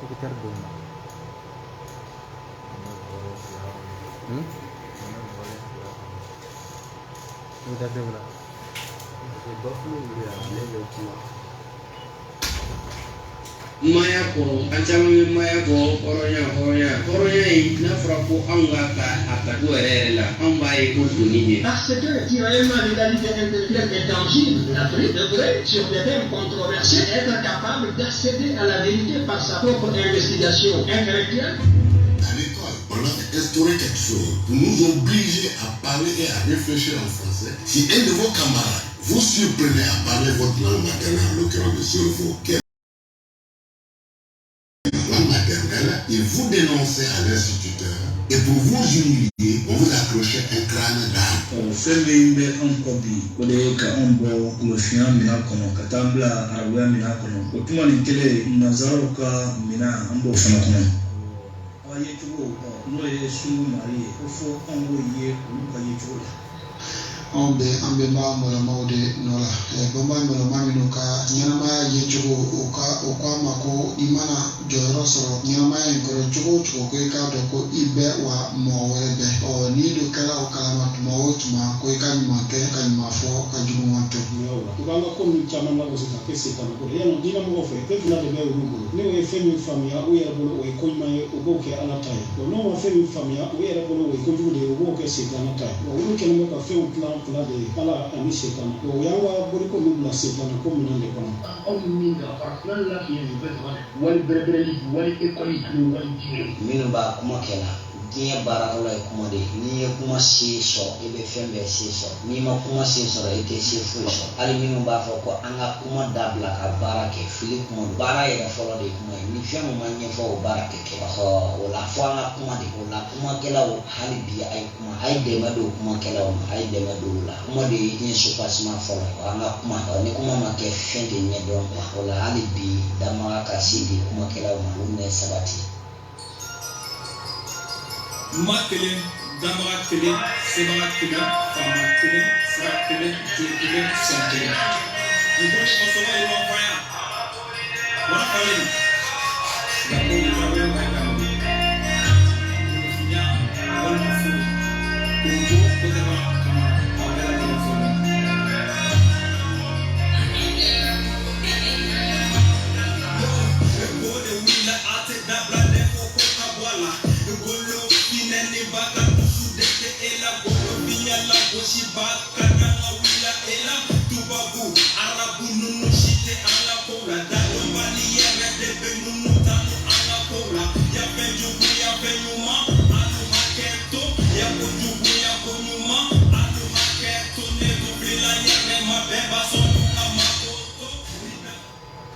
sekitar doma. Sekitar doma. Maya ko ancaman maya ko horonya yi na fura ko an ga ta atago yɛrɛ la an b'a ye ko doni ye. Parce que tiraillement l'égalité intellectuelle est tangible, l'Afrique devrait, sur des thèmes controversés, être capable d'accéder à la vérité par sa propre investigation intellectuelle. À l'école, on a instauré quelque chose pour nous obliger à parler et à réfléchir en français. Si un de vos camarades vous surprenez à parler votre langue maternelle, en l'occurrence le cerveau, et vous dénoncez à l'instituteur, et pour vous humilier, on vous accrochait un crâne d'âne. Fembe ankobi kode ka ombo kumefia mina kono katambla arabia mina kono otuma nikele nazaro ka mina ambo fana kono aye tugo no ye sungu mari ofo ongo ye uluka ye tugo ambe ma mola maude nola bomba mola mamino ka nyama ye tugo oka mako imana joro soro nyama ye ko tugo ko ka do ko ibe wa mo webe o ni do kala o kala ma mo tuma ko ka ma ke ka ma fo ka jugo ma to ubanga ko mi chama na ko sita pese ta ko ya no dina mo fe pe na de be urugo ne o fe mi famia o ya bolo o ko ma o go ke ana tai o no mo fe mi famia o ya bolo o ko jugo de o go ke sita na tai o no ke no ka fe o plan de ala ami sita o ya wa bolo ko mi na sita na ko mi na de kono On minga par la qui est wal berberi wal école wal dieu minuba kuma kela diɲɛ baarakɛla ye kuma de ye n'i ye kuma se sɔrɔ i bɛ fɛn bɛɛ se sɔrɔ n'i ma kuma se sɔrɔ i tɛ se foyi sɔrɔ hali minnu b'a fɔ ko an ka kuma dabila ka baara kɛ fili kuma don baara yɛrɛ fɔlɔ de ye kuma ye ni fɛn min ma ɲɛfɔ o baara tɛ kɛ o la fɔ an ka kuma de o la kumakɛlaw hali bi a ye kuma a ye dɛmɛ don kumakɛlaw ma a ye dɛmɛ don o la kuma de ye diɲɛ supasima fɔlɔ ye an ka kuma ni kuma ma kɛ fɛn tɛ ɲɛdɔn o la hali bi dama ka se di kumakɛlaw ma olu bɛ sabati. Makele, Damara Kele, Sebara Kele, Fama Kele, Sra Kele, Dieu Kele, Son Kele. Nous pouvons recevoir les envoyants. Voilà, allez. La pauvre de la pauvre de la pauvre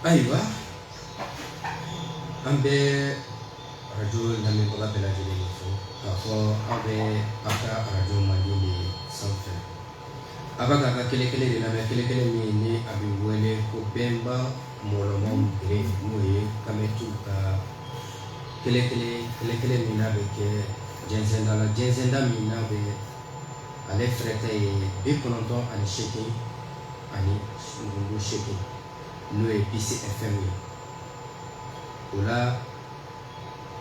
Ayiwa an bɛ radio lamɛnbaga bɛɛ lajɛlen fo k'a fɔ an bɛ a ka radio mandi de sanfɛ a b'a k'a ka kelen-kelen de lamɛn kelen-kelen min ni a bɛ wele ko bɛnba mɔlɔmaw bere n'o ye Kametu ka kelen-kelen min n'a bɛ kɛ jɛnsɛnda la jɛnsɛnda min n'a bɛ ale fɛrɛtɛ ye 98 ani 8 n'o ye BCFM ye o la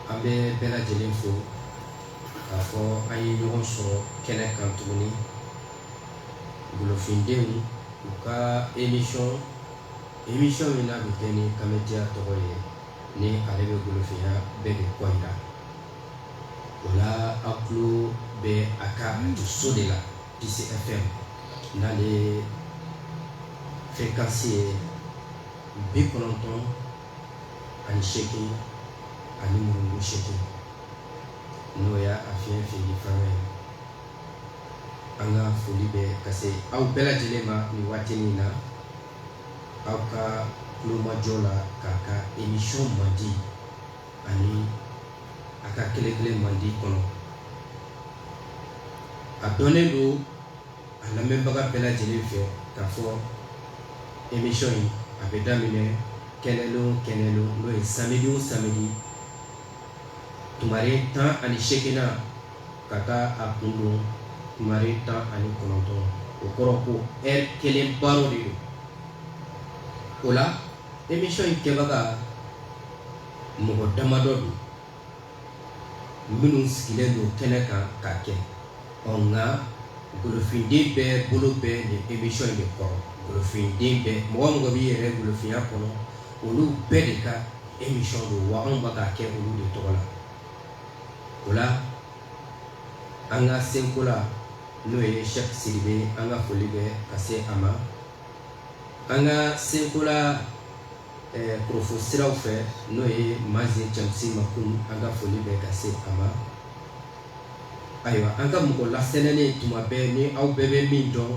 an bɛ bɛɛ lajɛlen fo k'a fɔ an ye ɲɔgɔn sɔrɔ kɛnɛ kan tuguni Golofindenw u ka émission min n'a bɛ kɛ ni Kametiya tɔgɔ ye ni ale bɛ Golofinya bɛɛ de kɔ yira o la a tulo bɛ a ka so de la BCFM n'ale fréquence ye 98 ani 8 n'o y'a fiɲɛ fili fanga ye an ka foli bɛ ka se aw bɛɛ lajɛlen ma nin waati in na aw ka kulomajɔ la k'a ka émission mandi ani a ka kelen-kelen mandi kɔnɔ a dɔnnen don a lamɛnbaga bɛɛ lajɛlen fɛ k'a fɔ émission in a bɛ daminɛ kɛnɛ o n'o ye samedi o samedi tumare 18 ka taa a kun don tumare 19 o kɔrɔ ko heure kelen baro de don o la émission in kɛbaga mɔgɔ damadɔ don minnu sigilen don kɛnɛ kan ka kɛ nka golofinden bɛɛ bolo bɛ nin émission in de kɔrɔ golofinden bɛɛ mɔgɔ o mɔgɔ b'i yɛrɛ golofinya kɔnɔ olu bɛɛ de ka émission don wa anw bɛ k'a kɛ olu de tɔgɔ la o la an ka senko la n'o ye Cheikh Sidibe an ka foli bɛ ka se a ma an ka senko la kurofo siraw fɛ n'o ye Mazi Jamsi Makun an ka foli bɛ ka se a ma ayiwa an ka mɔgɔ lasɛnɛlen tuma bɛɛ ni aw bɛɛ bɛ min dɔn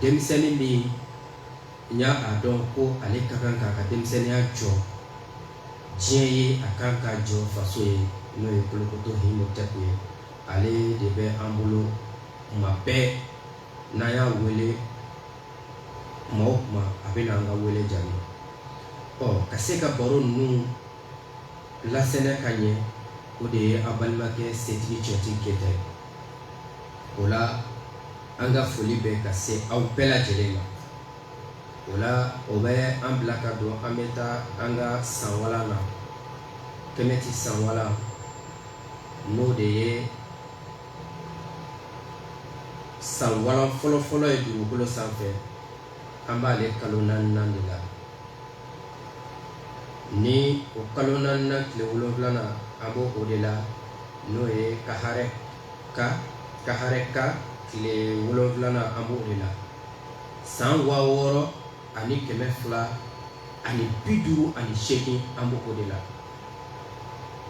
denmisɛnnin min n y'a dɔn ko ale ka kan k'a ka denmisɛnninya jɔ diɲɛ ye a kan ka jɔ faso ye n'o ye Kolokoto Himotep ye ale de bɛ an bolo kuma bɛɛ n'an y'a wele kuma o kuma a bɛ na an ka wele jaabi ka se ka baro ninnu lasɛnɛ ka ɲɛ o de ye an balimakɛ Setigi Cɛnti Keyita ye o la an ka foli bɛ ka se aw bɛɛ lajɛlen ma o la o bɛ an bila ka don an bɛ taa an ka sanwalan na Kɛmɛti sanwalan n'o de ye sanwalan fɔlɔ-fɔlɔ ye dugukolo sanfɛ an b'ale kalo 4nan de la ni o kalo 4nan tile 7nan an b'o o de la n'o ye Kahareka tile 7nan an b'o de la san 6000 ani 200 ani 58 an b'o de la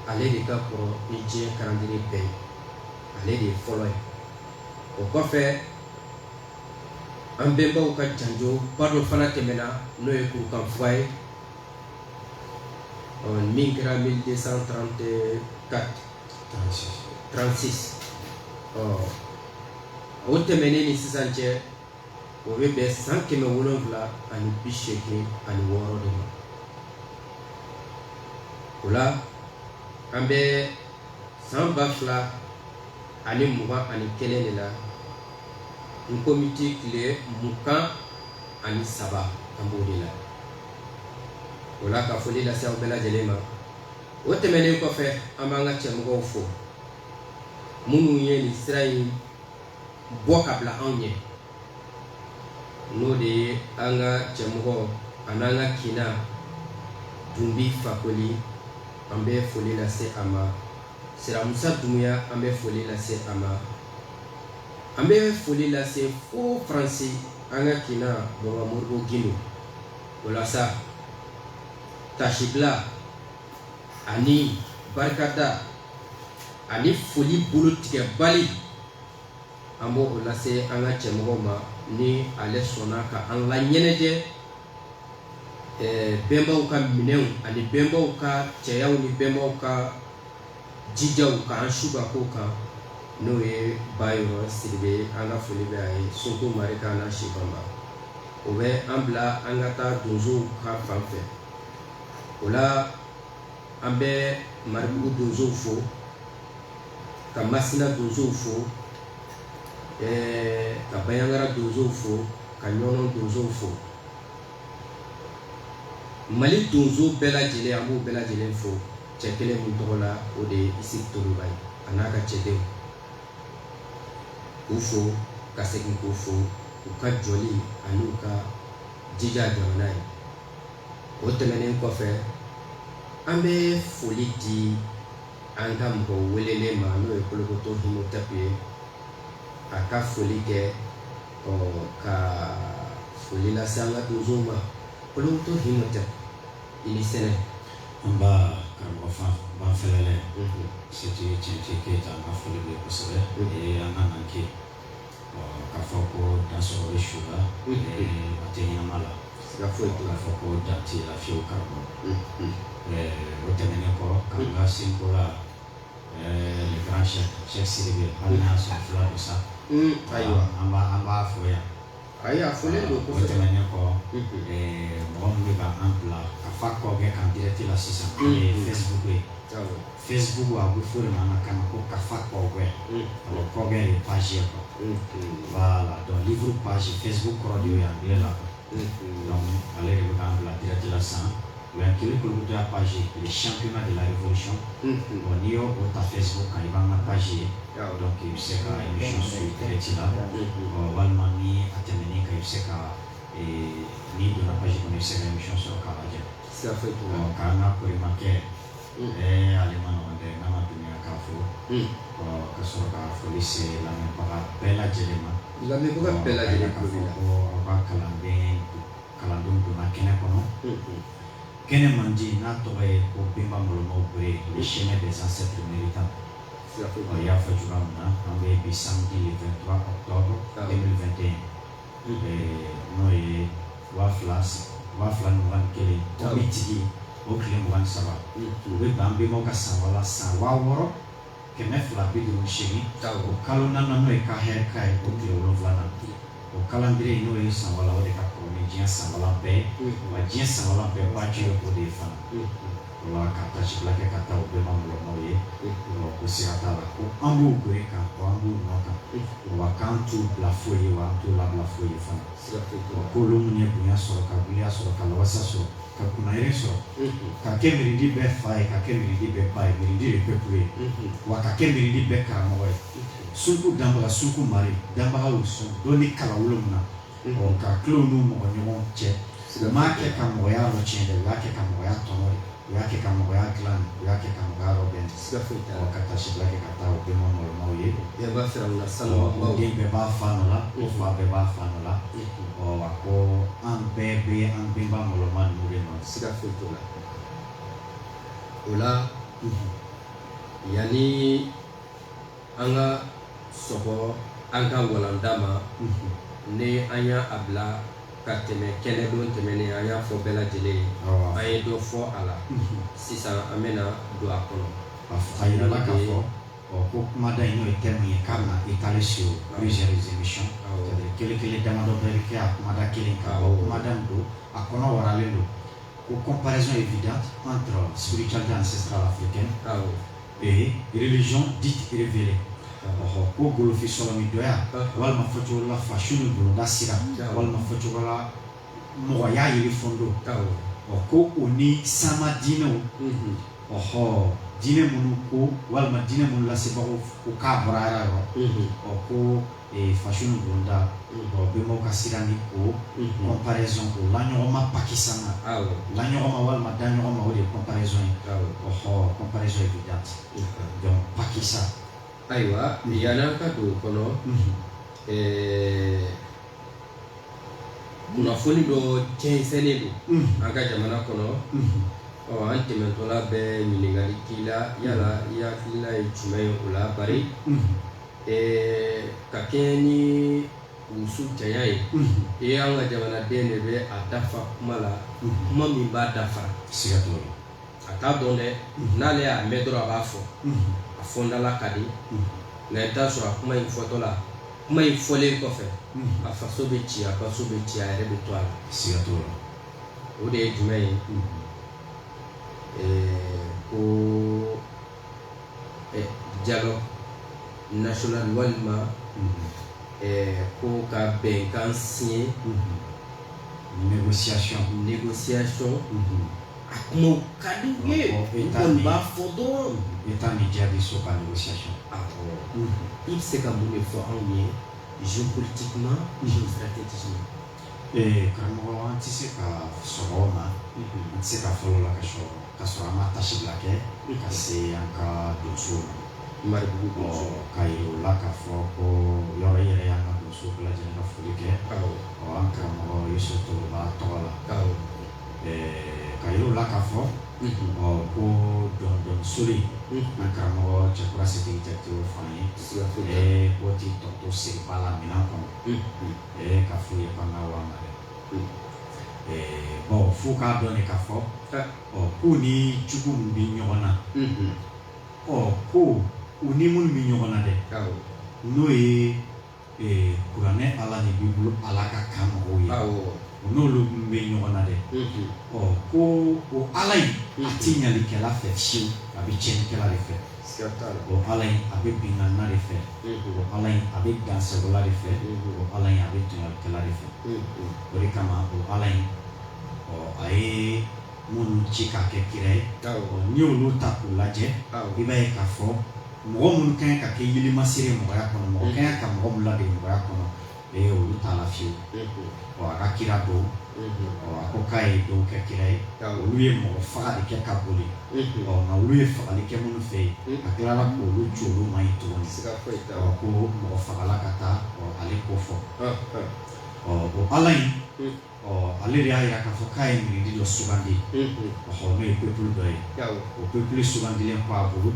ale de ka kɔrɔ ni diɲɛ calendrier bɛɛ ye ale de ye fɔlɔ ye o kɔfɛ an bɛnbaw ka janjo ba dɔ fana tɛmɛna n'o ye Kurukanfuga ye min kɛra 1234-36 o tɛmɛnen ni sisan cɛ o bɛ bɛn san 786 de ma o la an bɛ san 2021 de la n komiti tile 23 an b'o de la o la ka foli lase aw bɛɛ lajɛlen ma o tɛmɛnen kɔfɛ an b'an ka cɛmɔgɔw fo minnu ye nin sira in bɔ ka bila anw ɲɛ n'o de ye an ka cɛmɔgɔ a n'an ka kina Dunbi Fakoli an bɛ foli lase a ma Siramusa Dumuya an bɛ foli lase a ma an bɛ foli lase fo Faransi an ka kina Baba Moribo Gindo o la sa Tashibila ani barikada ani foli bolo tigɛ bali an b'o o lase an ka cɛmɔgɔw ma ni ale sɔnna ka an la ɲɛnajɛ bɛnbaw ka minɛnw ani bɛnbaw ka cɛyaw ni bɛnbaw ka jijaw k'an suga ko kan n'o ye Bayɔrɔ Sidibe an ka foli bɛ a ye Sonko Marika n'a si Bamba o bɛ an bila an ka taa donsow ka fan fɛ o la an bɛ Maribugu donsow fo ka Masina donsow fo ka Bayaŋara donsow fo ka Ɲɔnɔ donsow fo Mali donso bɛɛ lajɛlen an b'o bɛɛ lajɛlen fo cɛ kelen min tɔgɔ la o de ye Isik Toloba ye a n'a ka cɛdenw k'u fo ka segin k'u fo u ka jɔli ani u ka jija jamana ye o tɛmɛnen kɔfɛ an bɛ foli di an ka mɔgɔ welelen ma n'o ye Kolokoto Himotep ye a ka foli kɛ ka foli lase an ka donsow ma Kolokoto Himotep i ni sɛnɛ an b'a karamɔgɔ Banfɛlɛlɛ Setigi Cɛnti Keyita an ka foli bɛ kosɛbɛ an ka nanke k'a fɔ ko dansɔrɔ bɛ su la a tɛ ɲɛnama la k'a fɔ ko dan tɛ la fiyewu karamɔgɔ o tɛmɛnen kɔ k'an ka senko la le grand Cheikh Sidibe hali n'a sɔrɔ fila don sa an b'a fɔ yan ayi a fɔlen don o tɛmɛnen kɔ mɔgɔ min bɛ k'an bila ka fa kɔ kɛ k'an direct la sisan Facebook ye Facebook a bɛ fɔ de ma an ka kan ko Kafa Kɔgɛ Kɔgɛ ye page ye quoi voilà donc livre page Facebook kɔrɔ de y'o ye anglais la quoi donc ale de bɛ k'an bila direct la sisan o y'an kele kolo de page les championnats de la révolution on y a au Facebook quand il va ma page donc il sait que émission sur direct là walmani atemeni que il sait que ni de la page qu'on essaie émission sur Canada ça fait tout quand on a pour remarquer allemand on est dans la dunia kafo que sur kafo c'est la même pas bella jelema la même pas bella jelema ko ba kalandum dona kene kono kene mandi na toye ko bimba molomo bre le chemin des ancêtres méritants il y a fait jour na ambe bi samedi le 23 octobre 2021 et wafla no wan kele to mitigi o kle mo wan sawa we bambe mo ka sawa sawa woro ke me fla bi do shiri o kalona no e ka her kai o kle o vlana o calendrier no e sawa la o de ka ko ni dia sawa la be wa dia sawa la be wa ji o de fa la kata chibla ke kata o be ma mo ye o ko si ata la ko ambu go e ka ko ambu no ka o wa kantu la foye wa to la foye fa ko lo munye bunya so ka bunya so ka la wasa so ka kuna ere so ka kemiri di be fa ka kemiri di be pa e di repepure wa ka kemiri di be ka mo e sunku damba sunku mari damba ha so doni kala wulumna o ka klonu mo nyomo che ma ke ka mo ya ro chende wa ke ka mo ya tonori yake kama clan yake kama Robin sikafita wakati shiblake kata ubemo mo ye ya ba fera una sala o gembe ba fanola o fa be ba fanola o wako an bebe an bimba moloman mureno sikafita ola yani anga soko anga walandama ne anya abla ka tɛmɛ kɛnɛ don tɛmɛnen an y'a fɔ bɛɛ lajɛlen ye an ye dɔ fɔ a la sisan an bɛna don a kɔnɔ a yirala k'a fɔ ko kumada in n'o ye thème ye k'a bɛna étaler sur plusieurs émissions c'est-à-dire kelen damadɔ bɛɛ bɛ kɛ a kumada kelen kan kumada min don a kɔnɔ waralen don ko comparaison évidente entre spiritualité ancestrale africaine et religion dite révélée ko golofi sɔrɔ mi dɔya walima fɔcogo la fasuni bulonda sira walima fɔcogo la mɔgɔya yiri fondo ko o ni sama diinɛw diinɛ minnu ko walima diinɛ minnu lasebagaw ko k'a bɔra yɛrɛ yɔrɔ ko fasuni bulonda bɛnbaw ka sira ni o comparaison o laɲɔgɔnma pakisanga laɲɔgɔnma walima daɲɔgɔnma o de ye comparaison ye comparaison évidente donc pakisa ayiwa yan'an ka don o kɔnɔ kunnafoni dɔ cɛnsɛnnen don an ka jamana kɔnɔ an tɛmɛtɔla bɛ ɲininkali k'i la yala i hakilina ye jumɛn ye o la bari ka kɛɲɛ ni muso janya ye an ka jamanaden de bɛ a dafa kuma la kuma min b'a dafara siga t'o la a t'a dɔn dɛ n'ale y'a mɛn dɔrɔn a b'a fɔ a fɔndala ka di nka i t'a sɔrɔ a kuma in fɔtɔ la kuma in fɔlen kɔfɛ a faso bɛ ci a baso bɛ ci a yɛrɛ bɛ to a la siga t'o la o de ye jumɛn ye ko dialogue national walima ko ka bɛnkan signé négociation a kumaw ka di u ye u kɔni b'a fɔ dɔrɔn état ni jaabi so ka négociation i bɛ se ka mun de fɔ anw ye géopolitiquement géostratégiquement karamɔgɔ an tɛ se ka sɔrɔ o ma an tɛ se ka fɔlɔ la ka sɔrɔ an ma tasi bila kɛ ka se an ka donsow ma maribugu ka yira o la k'a fɔ ko yɔrɔ i yɛrɛ y'an ka donsow bɛɛ lajɛlen ka foli kɛ an karamɔgɔ Yusu Toloba tɔgɔ la ka yira o la k'a fɔ ko dɔnsori an karamɔgɔ Cɛkura Sidiki Jakite y'o fɔ an ye ko ti tɔgɔtɔ Seriba la minɛn kɔnɔ k'a fɔ ye k'an ka wa ma dɛ bon fo k'a dɔn de k'a fɔ k'u ni jugu min bɛ ɲɔgɔn na ko u ni minnu bɛ ɲɔgɔn na dɛ n'o ye kuranɛ Ala ni Bibulu Ala ka kan mɔgɔw ye n'olu bɛ ɲɔgɔn na dɛ ko o Ala in a tɛ ɲalikɛla fɛ fiyewu a bɛ tiɲɛnikɛla de fɛ o Ala in a bɛ binkanilan de fɛ o Ala in a bɛ dansagola de fɛ o Ala in a bɛ tɔɲɔlikɛla de fɛ o de kama o Ala in a ye minnu ci ka kɛ kira ye n'i y'olu ta k'u lajɛ i b'a ye k'a fɔ mɔgɔ minnu kan ka kɛ yirimasire mɔgɔya kɔnɔ mɔgɔ kan ka mɔgɔ min ladon mɔgɔya kɔnɔ olu t'a la fiyewu a ka kira don a ko k'a ye dɔw kɛ kira ye olu ye mɔgɔ faga de kɛ ka boli nka olu ye fagali kɛ minnu fɛ yen a tilala k'olu ci olu ma ɲi tuguni ko mɔgɔ fagala ka taa ale ko fɔ o ala in ale de y'a yira k'a fɔ k'a ye mirindi dɔ sugandi n'o ye peuple dɔ ye o peuple sugandilen ko a bolo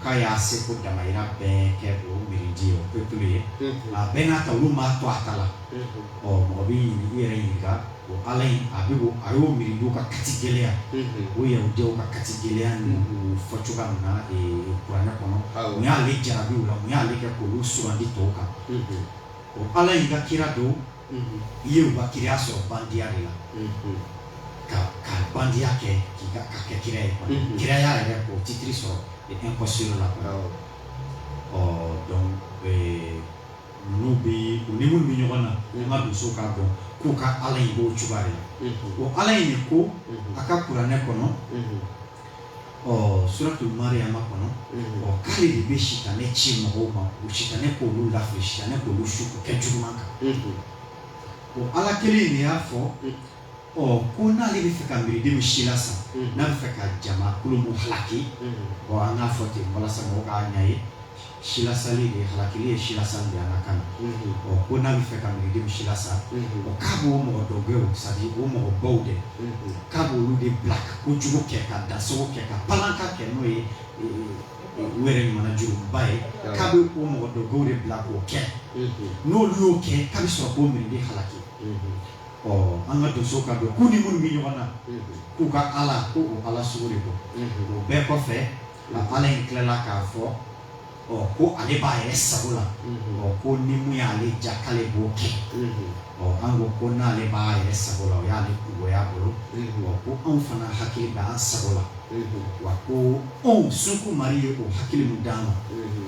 k'a y'a seko damayira bɛɛ kɛ o mirindi ye o peuple ye a bɛɛ n'a ta olu m'a to a ta la mɔgɔ bɛ ɲini i yɛrɛ ɲininka o ala in a y'o mirindiw ka kati gɛlɛya o yahudiyaw ka kati gɛlɛya n'u fɔ cogoya min na kuranɛ kɔnɔ mun y'ale jarabi o la mun y'ale kɛ k'olu sugandi tɔw kan o ala in ka kira don i ye u ka kiriya sɔrɔ bandiya de la ka bandiya kɛ ka kɛ kira ye kiraya yɛrɛ k'o titiri sɔrɔ impossible la donc n'u bɛ u ni minnu bɛ ɲɔgɔn na an ka dusu k'a dɔn k'u ka ala in b'o cogoya de la o ala in de ko a ka kuranɛ kɔnɔ suratul Mariyama kɔnɔ k'ale de bɛ sitanɛ ci mɔgɔw ma o sitanɛ k'olu lafili sitanɛ k'olu su k'u kɛ juguman kan o ala kelen de y'a fɔ ko n'ale bɛ fɛ ka miriden min si la san n'a bɛ fɛ ka jama kulu mun halaki an k'a fɔ ten walasa mɔgɔw k'a ɲɛ ye silasali de halakili ye silasali de an ka kan na ko n'a bɛ fɛ ka miriden min si la san k'a b'o mɔgɔ dɔ gɛn o c'est-à-dire o mɔgɔ baw de k'a b'olu de bila ka kojugu kɛ ka dansago kɛ ka palanka kɛ n'o ye u yɛrɛ ɲumanna juruba ye k'a bɛ o mɔgɔ dɔ gɛnw de bila k'o kɛ n'olu y'o kɛ k'a bɛ sɔrɔ k'o miriden halaki an ka donso ka dɔn k'u ni minnu bɛ ɲɔgɔn na k'u ka ala ko o ala sugu de don o bɛɛ kɔfɛ ala in tilala k'a fɔ ko ale b'a yɛrɛ sago la ko ni mun y'ale ja k'ale b'o kɛ an ko n'ale b'a yɛrɛ sago la o y'ale kungoya bolo ko anw fana hakili bɛ an sago la wa ko anw Sunku Mari ye o hakili mun d'an ma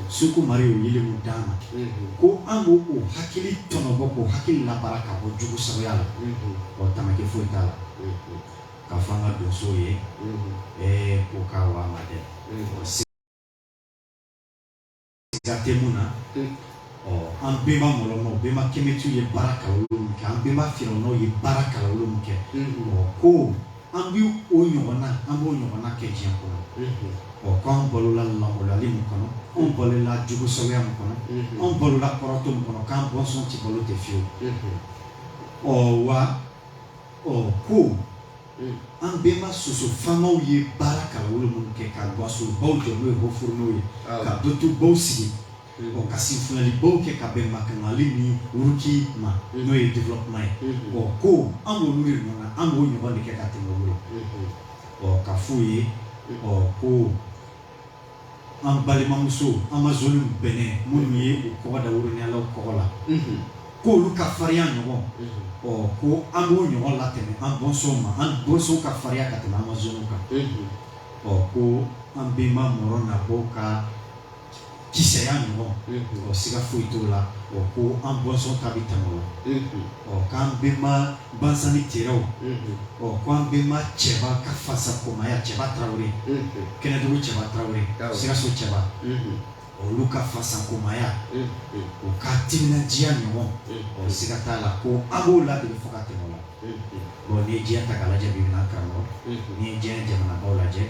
Sunku Mari y'o yeli mun d'an ma ko an b'o o hakili tɔnɔbɔ k'o hakili labaara ka bɔ jugu sagoya la tamake foyi t'a la k'a fɔ an ka donsow ye ko k'a wa ma dɛ siga tɛ mun na an bɛnba mɔlɔmaw bɛnba kɛmɛtiw ye baara kalan olu min kɛ an bɛnba firawunaw ye baara kalan olu min kɛ ko an bɛ o ɲɔgɔnna an b'o ɲɔgɔnna kɛ diɲɛ kɔnɔ k'an balola lamɔlali min kɔnɔ anw balola jugu sagoya min kɔnɔ anw balola kɔrɔtɔ min kɔnɔ k'an bɔnsɔn ti balo tɛ fiyewu wa ko an bɛnba soso famaw ye baara kalan olu minnu kɛ ka gasobaw jɔ n'o ye hɔfurunɛw ye ka dotubaw sigi ka sinfunɛlibaw kɛ ka bɛn makangali ni wuruki ma n'o ye développement ye ko an b'olu de ɲɔgɔn an b'o ɲɔgɔn de kɛ ka tɛmɛ olu ye ka f'u ye ko an balimamuso amazoniw bɛnɛ minnu ye o kɔgɔ da woronialaw kɔgɔ la k'olu ka farinya ɲɔgɔn ko an b'o ɲɔgɔn latɛmɛ an bɔnsɔnw ma an bɔnsɔnw ka farinya ka tɛmɛ amazoniw kan ko an bɛnba mɔrɔ nabɔw ka kisɛya ɲɔgɔn siga foyi t'o la ko an bɔnsɔn ta bɛ tɛmɛ o la k'an bɛnba bansani tɛrɛw ko an bɛnba cɛba ka fasakomaya cɛba Tarawele Kɛnɛdugu cɛba Tarawele Sikaso cɛba olu ka fasakomaya o ka timinadiya ɲɔgɔn siga t'a la ko an b'o ladege fo ka tɛmɛ o la n'i ye diɲɛ ta k'a lajɛ bi n'a karamɔgɔ n'i ye diɲɛ jamanabaw lajɛ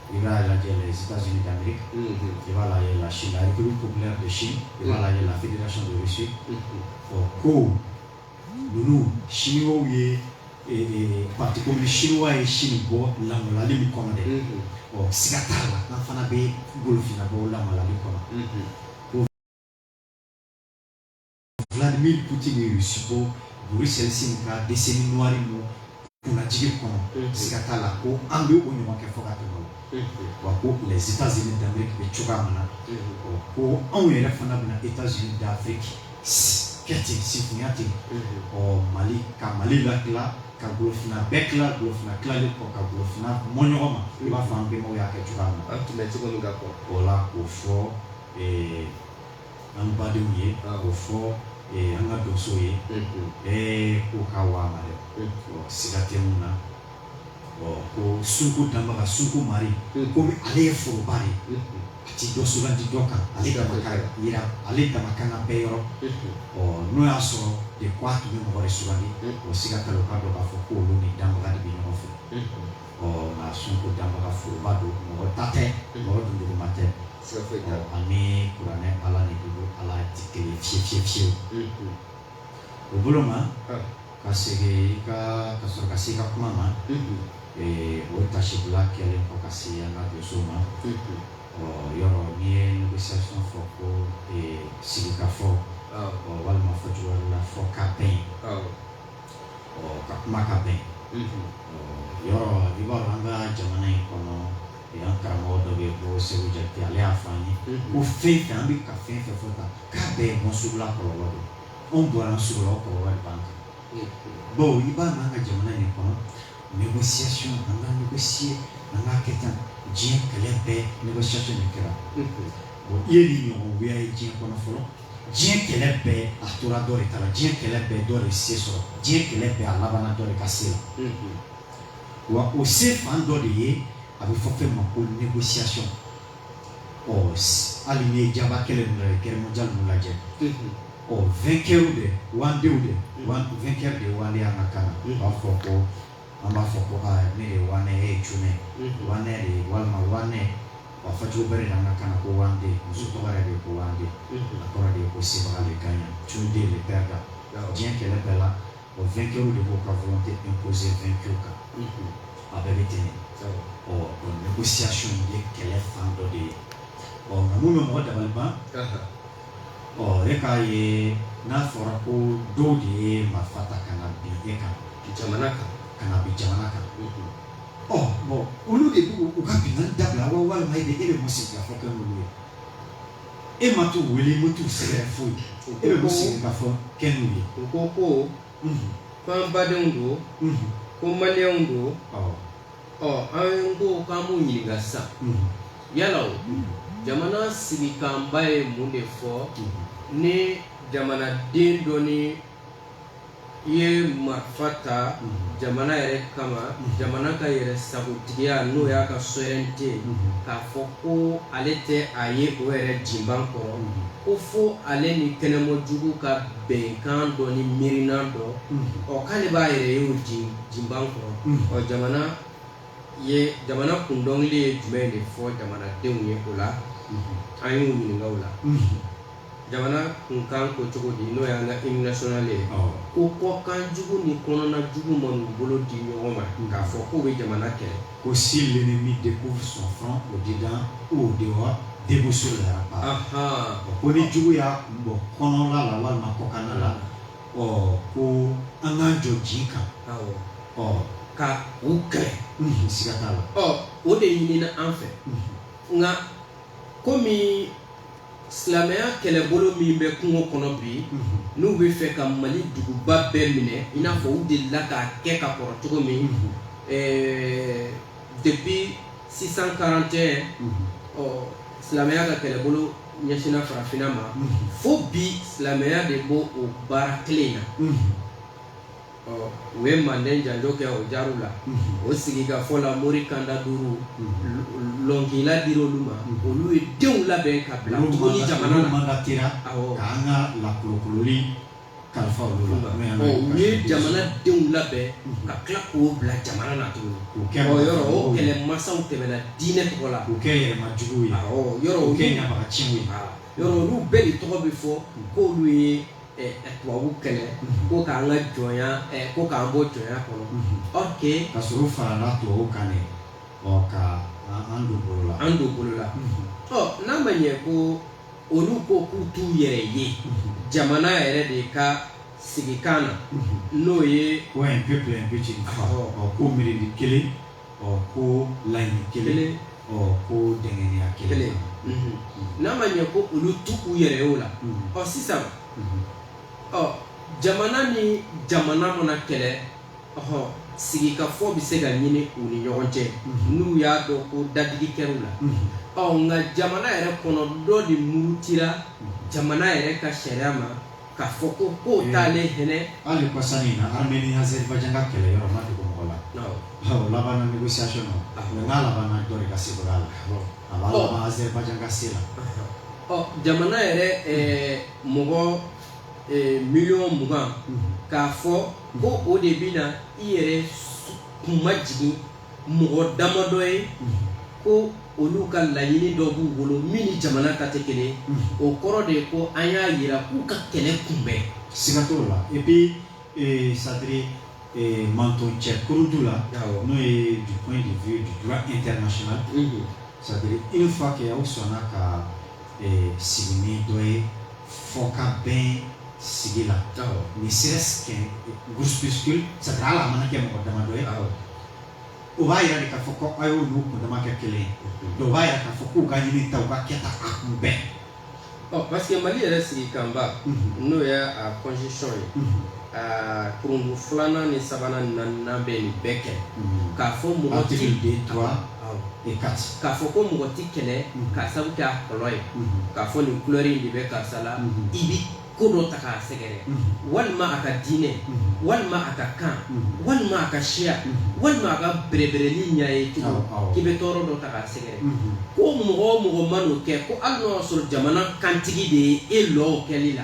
il va aller les États-Unis d'Amérique, il va aller la Chine, la République populaire de Chine, il va aller la Fédération de Russie. Ko nous Chinois ye parti communiste chinois et Chine bo lamolali mi kono de. Siga t'a la n'an fana bɛ golofina bɔ lamolali kɔnɔ. Vladimir Poutine ye Russie bɔ Boris Yeltsin ka décennie noire mu kunnajigi kɔnɔ siga t'a la ko an bɛ o ɲɔgɔn kɛ fo ka tɛmɛ o. Wa ko les États-Unis d'Amérique bɛ cogoya min na ko anw yɛrɛ fana bɛna États-Unis d'Afrique kɛ ten sinfunya ten Mali ka Mali latila ka golofina bɛɛ tila golofina tilali kɔ ka golofina mɔ ɲɔgɔn ma i b'a fɔ an bɛnbaw y'a kɛ cogoya min na an tun bɛ cogo min ka kɔ o la k'o fɔ an badenw ye k'o fɔ an ka donsow ye ko k'a wa ma dɛ siga tɛ mun na ko sunku dama sunku mari ko mi ale furubari ti do sulan di doka ale da makara ira ale da makana peyoro no ya so de kwatu mi mo sulani o siga talo ka do ka fo ko lo ni dama ga di no fo na sunku dama ga furubado mo tate mo do do mate siga fo ita ani kurane ala ni do ala tikeli fie o boloma kasege ka kasor kasika kumama o tashibula kele ko kasi anga de soma yoro nie negociation foko silika fo walma fo juwala fo campaign kapma campaign yoro ibaro anga jamana kono ankara modo be ko sewu jati ale afani o fefe ambi ka fefe fota ka be mo subula ko lodo on bora subula ko wa banka bo iba anga jamana ni kono négociation anga négocier anga ketan Dien kelebe négociation nikera bon yeli no we ay dien kono folo dien kelebe atura dore tala dien kelebe dore seso dien kelebe alabana dore kasela wa o se fan dore ye abi fofé ma ko négociation o aligné jaba kelen kere mondial mulaje o vainqueur de wande ude vainqueur de wande anakana ba foko amba foko ne wane chune wane de walma wane wa fatu bere na kana ko wande musuto bare de ko wande akora de ko sibra le kanya chunde le perda bien que la bella au vainqueur de votre volonté imposée vainqueur ka abelite o négociation de quelle fando de o namuno mo da balba o rekaye na fora ko dodi mafata kana bi eka jamanaka kana bi jamanaka bon olu de bu ka binan dabla wa wala mai de ebe musika fo kan olu e matu wele mutu sere fo ebe musika fo ken olu ko kan badon do ko malion do an ko ka mu nyinga sa yala jamana silikan bae mun de fo ni jamana den doni ye marfata jamana yɛrɛ kama jamana ka yɛrɛ sagotigiya n'o y'a ka soyɛnte k'a fɔ ko ale tɛ a ye o yɛrɛ jinban kɔrɔ ko fo ale ni kɛnɛmajugu ka bɛnkan dɔ ni miirinan dɔ k'ale b'a yɛrɛ ye o jinban kɔrɔ jamana kundɔnkili ye jumɛn de fɔ jamanadenw ye o la an y'u ɲininka o la jamana kunkan ko cogo di n'o y'an ka hymne national ye ko kɔkan jugu ni kɔnɔna jugu ma n'u bolo di ɲɔgɔn ma k'a fɔ k'u bɛ jamana kɛlɛ ko si l'ennemi découvre son front au dedans ou au dehors déboussolé la part ko ni jugu y'a kun bɔ kɔnɔla la walima kɔkanna la ko an k'an jɔ ji kan ka u kɛlɛ siga t'a la o de ɲinina an fɛ nka komi silamɛya kɛlɛbolo min bɛ kungo kɔnɔ bi n'u bɛ fɛ ka Mali duguba bɛɛ minɛ i n'a fɔ u delila k'a kɛ ka kɔrɔ cogo min depuis 641 silamɛya ka kɛlɛbolo ɲɛsinna farafinna ma fo bi silamɛya de b'o o baara kelen na u ye Manden janjo kɛ o jaru la o sigi ka fɔ la Mori Kanda Duru lɔnkila dira olu ma olu ye denw labɛn ka bila tuguni jamana na k'an ka lakolokololi kalifa olu la u ye jamana denw labɛn ka tila k'o bila jamana na tuguni yɔrɔ o kɛlɛmasaw tɛmɛna diinɛ tɔgɔ la k'u kɛ yɛrɛmajuguw ye yɔrɔ k'u kɛ ɲamagaciw ye yɔrɔ olu bɛɛ de tɔgɔ bɛ fɔ k'olu ye tubabu kɛlɛ ko k'an ka jɔnya ko k'an bɔ jɔnya kɔnɔ ka sɔrɔ farala tubabu kan dɛ ka an don bolo la n'a ma ɲɛ ko olu ko k'u t'u yɛrɛ ye jamana yɛrɛ de ka sigikan na n'o ye ko un peuple un but une foi ko miirili kelen ko laɲini kelen ko dɛngɛniya kelen n'a ma ɲɛ ko olu t'u yɛrɛ ye o la sisan jamana ni jamana mana kɛlɛ sigikafɔ bɛ se ka ɲini u ni ɲɔgɔn cɛ n'u y'a dɔn ko dadigi kɛr'u la nka jamana yɛrɛ kɔnɔ dɔ de murutira jamana yɛrɛ ka sariya ma ka foko ko tale hene ali ko sanina Armenia Azerbaijan ka kele yoro ma dugo mola no labana négociation no ngala bana dori ka sibala abala Azerbaijan ka sila jamana yɛrɛ mɔgɔ miliyɔn mugan k'a fɔ ko o de bina i yɛrɛ kun ma jigin mɔgɔ damadɔ ye ko olu ka laɲini dɔ b'u bolo min ni jamana ta tɛ kelen o kɔrɔ de ye ko an y'a yira k'u ka kɛlɛ kunbɛn siga t'o la et puis c'est-à-dire manton cɛ kurudu la n'o ye du point de vue du droit international c'est-à-dire une fois que aw sɔnna ka sigi ni dɔ ye fɔ ka bɛn sigi la ni serait-ce qu'un groupuscule c'est-à-dire hali a mana kɛ mɔgɔ damadɔ ye o b'a yira de k'a fɔ ko a y'o n'u kundama kɛ kelen ye donc o b'a yira k'a fɔ k'u ka ɲini ta u ka kɛta a kunbɛn parce que Mali yɛrɛ sigi kanba n'o ye a constitution ye kurundu filanan ni sabanan ni naaninan bɛ nin bɛɛ kɛ k'a fɔ mɔgɔ article 2, 3 et 4 k'a fɔ ko mɔgɔ ti kɛlɛ k'a sabu kɛ a kɔlɔn ye k'a fɔ nin couleur in de bɛ karisa la i bi ko dɔ ta k'a sɛgɛrɛ walima a ka diinɛ walima a ka kan walima a ka siya walima a ka bɛrɛbɛrɛli ɲɛ ye cogo k'i bɛ tɔɔrɔ dɔ ta k'a sɛgɛrɛ ko mɔgɔ o mɔgɔ ma n'o kɛ ko hali n'o y'a sɔrɔ jamana kantigi de ye e lɔ o kɛli la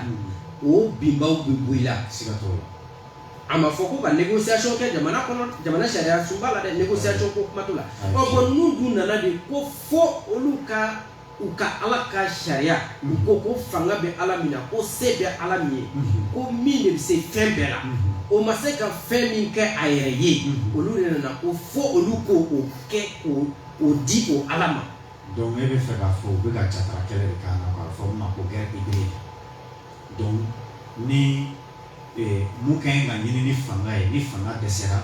o binbaw bɛ bɔ i la siga t'o la a ma fɔ ko ka négociation kɛ jamana kɔnɔ jamana sariya sun b'a la dɛ négociation ko kuma t'o la bon n'u dun nana de ko fo olu ka u ka Ala ka sariya u ko fanga bɛ Ala min na ko se bɛ Ala min ye ko min de bɛ se fɛn bɛɛ la o ma se ka fɛn min kɛ a yɛrɛ ye olu de nana ko fo olu ko o kɛ o di o Ala ma donc e bɛ fɛ k'a fɔ u bɛ ka jatara kɛlɛ de k'an na k'a fɔ min ma ko guerre hybride donc ni mun ka ɲi ka ɲini ni fanga ye ni fanga dɛsɛra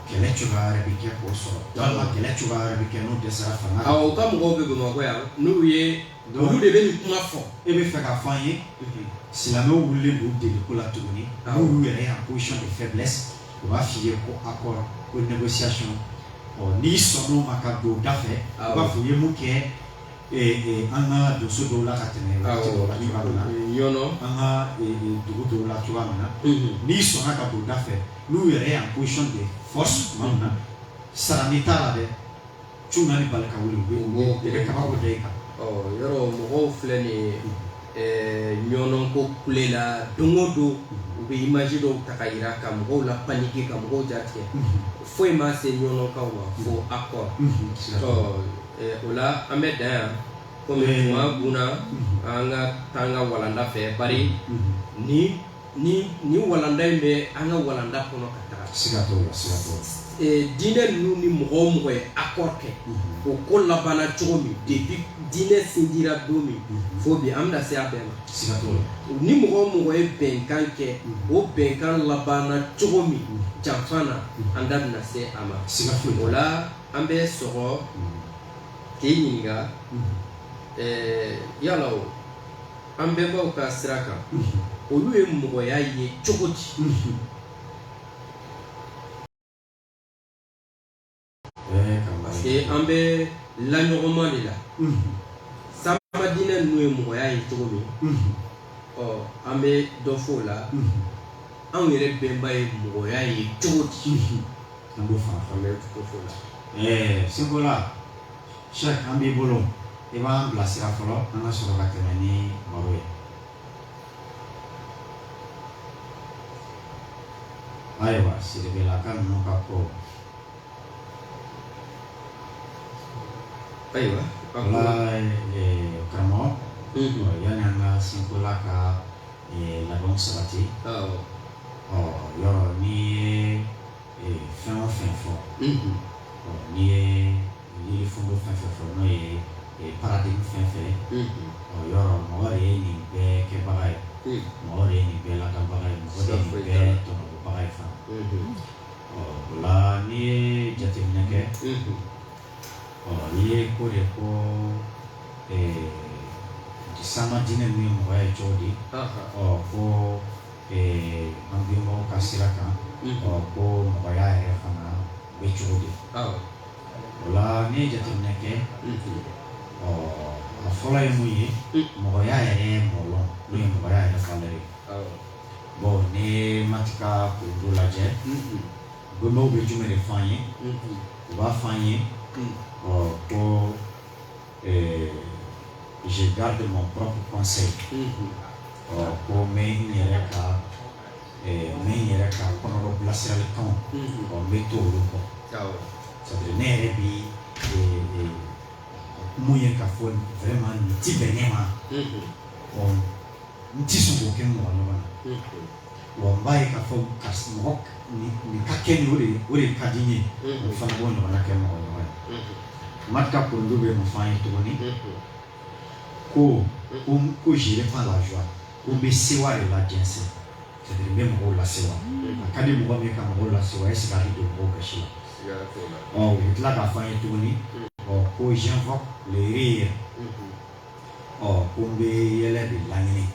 kɛlɛ cogoya wɛrɛ bɛ kɛ k'o sɔrɔ walima kɛlɛ cogoya wɛrɛ bɛ kɛ n'o dɛsɛra fanga u ka mɔgɔw bɛ Bamakɔ yan n'u ye olu de bɛ nin kuma fɔ e bɛ fɛ k'a fɔ an ye silamɛw wulilen don deliko la tuguni n'olu yɛrɛ y'an position de faiblesse u b'a f'i ye ko accord ko négociation n'i sɔnn'o ma ka don da fɛ u b'a fɔ u ye mun kɛ an ka donso dɔw la ka tɛmɛ waati dɔw la cogoya min na an ka dugu dɔw la cogoya min na n'i sɔnna ka don da fɛ n'u yɛrɛ y'an position de force tuma min na sarani t'a la dɛ cu naani bali ka wuli u bɛ kabako da i kan yɔrɔ mɔgɔw filɛ nin ye ɲɔnɔnko kule la don o don u bɛ image dɔw ta ka yira ka mɔgɔw la paniquer ka mɔgɔw jatigɛ foyi ma se ɲɔnɔnkaw ma fo accord o la an bɛ dan yan komi tuma bunna an ka taa an ka walanda fɛ bari ni walanda in bɛ an ka walanda kɔnɔ ka taga siga t'o la siga t'o la diinɛ ninnu ni mɔgɔ o mɔgɔ ye accord kɛ o ko labanna cogo min depuis diinɛ sindira don min fo bi an bɛna se a bɛɛ ma siga t'o la ni mɔgɔ o mɔgɔ ye bɛnkan kɛ o bɛnkan labanna cogo min janfa na an da bɛna se a ma siga foyi o la an bɛ sɔgɔ k'i ɲininka yala o an bɛnbaw ka sira kan olu ye mɔgɔya ye cogo di parce que an bɛ laɲɔgɔnma de la sama diinɛ ninnu ye mɔgɔya ye cogo min an bɛ dɔ fɔ o la anw yɛrɛ bɛnba ye mɔgɔya ye cogo di an b'o fana an bɛ dɔ fɔ o la Senkola Cheikh an b'i bolo i b'an bilasira fɔlɔ an ka sɔrɔ ka tɛmɛ ni baro ye ayiwa Sidibelaka ninnu ka ko ayiwa ola karamɔgɔ yanni an ka Senkola ka labɛnw sabati yɔrɔ n'i ye fɛn o fɛn fɔ n'i ye yiriforo fɛn fɛn fɔ n'o ye paradigme fɛn fɛn yɔrɔ mɔgɔ de ye nin bɛɛ kɛbaga ye mɔgɔ de ye nin bɛɛ ladabaga ye mɔgɔ de ye nin bɛɛ tɔnɔbɔbaga ye fana o la n'i ye jateminɛ kɛ n'i ye ko de ko sama diinɛ min ye mɔgɔya ye cogo di ko an bɛnbaw ka sira kan ko mɔgɔya yɛrɛ fana bɛ cogo di o la n'i ye jateminɛ kɛ a fɔlɔ ye mun ye mɔgɔya yɛrɛ mɔlɔn n'o ye mɔgɔya yɛrɛ falɛri bon ni ma ti ka k'olu lajɛ gbɛmɛw bɛ jumɛn de f'an ye u b'a f'an ye ko je garde mon propre conseil ko n yɛrɛ ka kɔnɔdɔ bilasiralikanw n bɛ to olu kɔ c'est-à-dire ne yɛrɛ bi mun ye ka fɔ vraiment nin ti bɛn ne ma n ti sɔn k'o kɛ mɔgɔ ɲɔgɔn na wa n b'a ye k'a fɔ mɔgɔ nin ka kɛ nin o de ka di n ye o fana b'o ɲɔgɔnna kɛ mɔgɔ ɲɔgɔn ye Matka Kondo bɛ mun f'an ye tuguni ko j'irai pas la joie ko n bɛ sewa de la jɛnsɛn c'est-à-dire n bɛ mɔgɔw lasewa a ka di mɔgɔ min ka mɔgɔw lasewa est-ce que a bɛ don mɔgɔw gasi la u bɛ tila k'a f'an ye tuguni ko j'invoque le rire ko n bɛ yɛlɛ de laɲini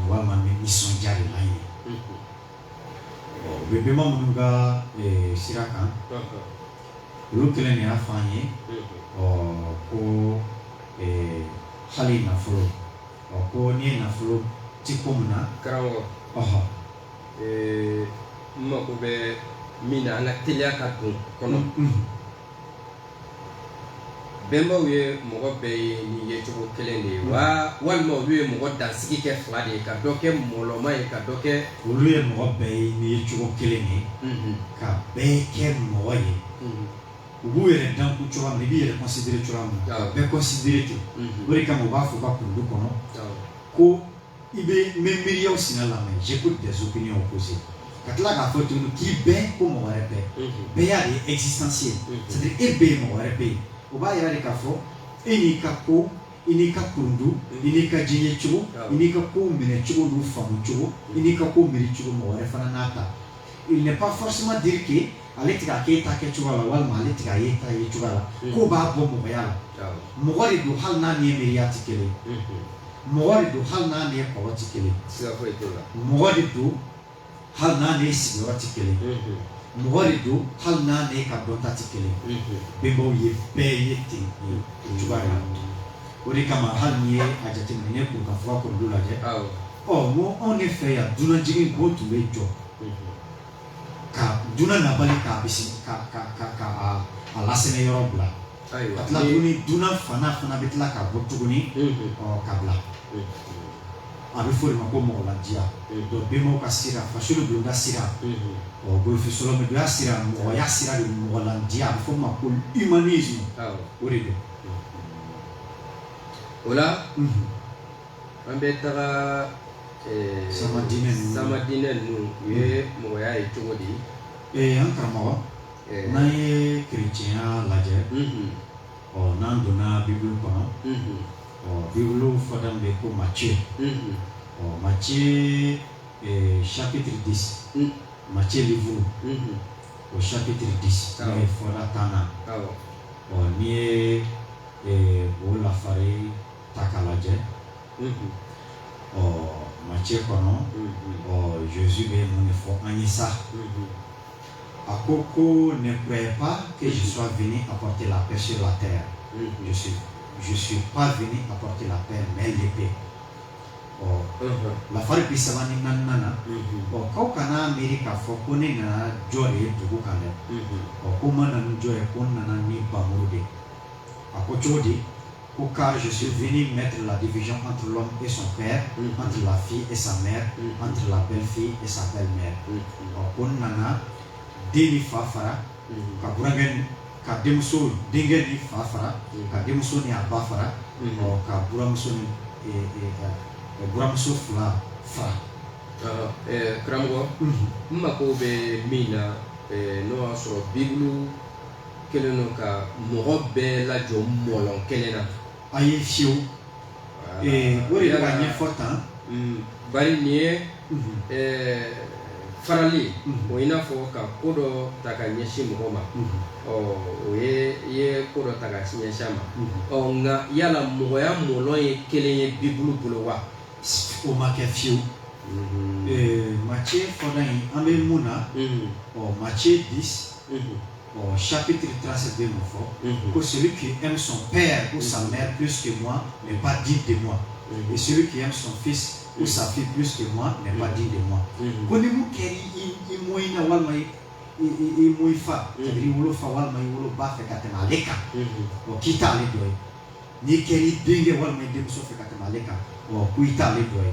walima n bɛ nisɔndiya de laɲini u bɛ bɛnba minnu ka sira kan olu kelen de y'a f'an ye ko hali nafolo ko n'i ye nafolo ti ko min na karamɔgɔ n mako bɛ min na an ka teliya ka don kɔnɔ bɛnbaw ye mɔgɔ bɛɛ ye nin ye cogo kelen de ye walima olu ye mɔgɔ dansigi kɛ fila de ye ka dɔ kɛ mɔlɔma ye ka dɔ kɛ olu ye mɔgɔ bɛɛ ye nin ye cogo kelen ye ka bɛɛ kɛ mɔgɔ ye u b'u yɛrɛ dan ku cogoya min na i b'i yɛrɛ considérer cogoya min na ka bɛɛ considérer ten o de kama u b'a fɔ u ka kundo kɔnɔ ko i bɛ n bɛ miiriyaw sinna lamɛn j'écoute des opinions opposées ka tila k'a fɔ tuguni k'i bɛn ko mɔgɔ wɛrɛ bɛɛ bɛɛya de ye existentiel c'est-à-dire e bɛ yen mɔgɔ wɛrɛ bɛ yen o b'a yira de k'a fɔ e n'i ka ko i n'i ka kundu i n'i ka diɲɛ cogo i n'i ka kow minɛ cogo n'u faamu cogo i n'i ka kow miiri cogo mɔgɔ wɛrɛ fana n'a ta il n'est pas forcément dire que ale tɛ ka k'e ta kɛ cogoya la walima ale tɛ ka ye ta ye cogoya la k'o b'a bɔ mɔgɔya la mɔgɔ de don hali n'a ni ye miiriya tɛ kelen mɔgɔ de don hali n'a ni ye kɔrɔ tɛ kelen mɔgɔ de don hali n'a ni ye sigiyɔrɔ tɛ kelen mɔgɔ de don hali n'a ni ka dɔnta tɛ kelen bɛnbaw ye bɛɛ ye ten o cogoya la o de kama hali n'i ye a jateminɛ ne kun ka fɔ ka kɔrɔdon lajɛ n ko anw de fɛ yan dunanjigin b'o tun bɛ jɔ ka dunan nabali k'a bisi a lasɛnɛ yɔrɔ bila ka tila tuguni dunan fana bɛ tila ka bɔ tuguni ka bila a bɛ fɔ o de ma ko mɔgɔladiya donc bɛnbaw ka sira fasolo donda sira bolofisɔlɔmɛdonya sira mɔgɔya sira de mɔgɔladiya a bɛ fɔ o ma ko humanisme o de don o la an bɛ taga sama diinɛ ninnu u ye mɔgɔya ye cogo di an karamɔgɔ n'an ye kerecɛnya lajɛ n'an donna bibulu kɔnɔ bibulu fɔda bɛ ko Matthieu Matthieu chapitre 10 Matthieu livre au chapitre 10 n'o ye fɔda 10 na n'i ye o lafari ta k'a lajɛ Matthieu kɔnɔ Jésus bɛ mun de fɔ an ye sa a ko ne croyez pas que je sois venu apporter la paix sur la terre je suis pas venu apporter la paix mais l'épée lafari bi saba ni naani na k'aw kana miiri k'a fɔ ko ne nana jɔ de ye dugu kan dɛ ko n ma na ni jɔ ye ko n nana ni bamuru de a ko cogo di car je suis venu mettre la division entre l'homme et son père, entre la fille et sa mère, entre la belle-fille et sa belle-mère. Ko nana den ni fa fara ka burankɛ ka denmuso denkɛ ni fa fara ka denmuso ni a ba fara ka buramuso ni buramuso fila fara. Karamɔgɔ n mako bɛ min na n'o y'a sɔrɔ bibulu kɛlen don ka mɔgɔ bɛɛ lajɔ mɔlɔn kelen na. A ye fiyewu o de ka ɲɛfɔ tan bari nin ye farali o i n'a fɔ ka ko dɔ ta ka ɲɛsin mɔgɔ ma o ye i ye ko dɔ ta ka ɲɛsin a ma nka yala mɔgɔya mɔlɔn ye kelen ye bibulu bolo wa o ma kɛ fiyewu Matthieu fɔda in an bɛ mun na Matthieu 10 au chapitre 37 de mon fort, que celui qui aime son père ou sa mère plus que moi n'est pas digne de moi. Et celui qui aime son fils ou sa fille plus que moi n'est pas digne de moi. Connais-vous quel imoïna walmaï imoïfa, c'est-à-dire wolofa walmaï woloba fait katema leka, ou kita le doy. Ni keri dingue walmaï demso fait katema leka, ou kuita le doy.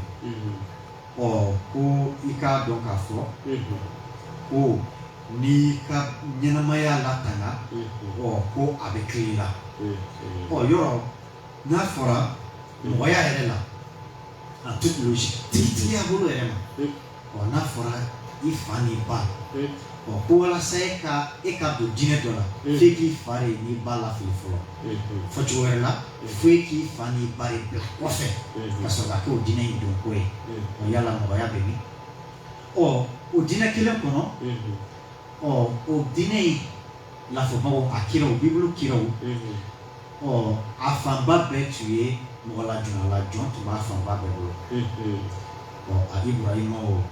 Ou ko ika donc a fort, ou ni ka nyenamaya latanga, ou ko avec lui là. Oh yoro, na fora, moya elle là. En toute logique, titi a bolo erema. On a fora ifani ba. On ko la seka eka do dine dola. Feki fare ni bala filifolo. Fotu erla, feki fani bare be kofe. Kaso ga ko dine ndo kwe. On yala mo ya bebi. O dine kile kono. O dine la fo mo akira o biblu kira o. O afamba be tuer mola juna la jon to ma afamba be bolo. O Ibrahim o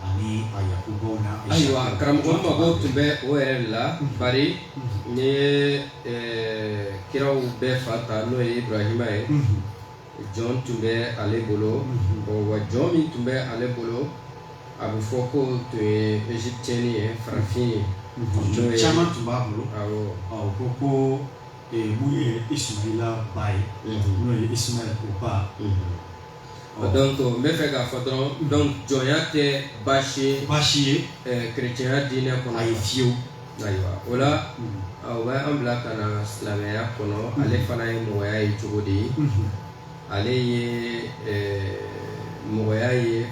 ani Yakubu na aywa karamɔgɔ mago tun bɛ o yɛrɛ la bari ni kiraw bɛɛ fa ta n'o ye Ibrahima ye jɔn tun bɛ ale bolo wa jɔn min tun bɛ ale bolo a bɛ fɔ ko tun ye Égyptien ye farafin ye jɔn caman tun b'a bolo awɔ ko mun ye Ismaïla ba ye n'o ye Ismaël o ba. Donc n bɛ fɛ k'a fɔ dɔrɔn donc jɔnya tɛ baasi ye chrétienya diinɛ kɔnɔ ayi fiyewu. ayiwa o la o bɛ an bila ka na silamɛya kɔnɔ ale fana ye mɔgɔya ye cogo di ale ye mɔgɔya ye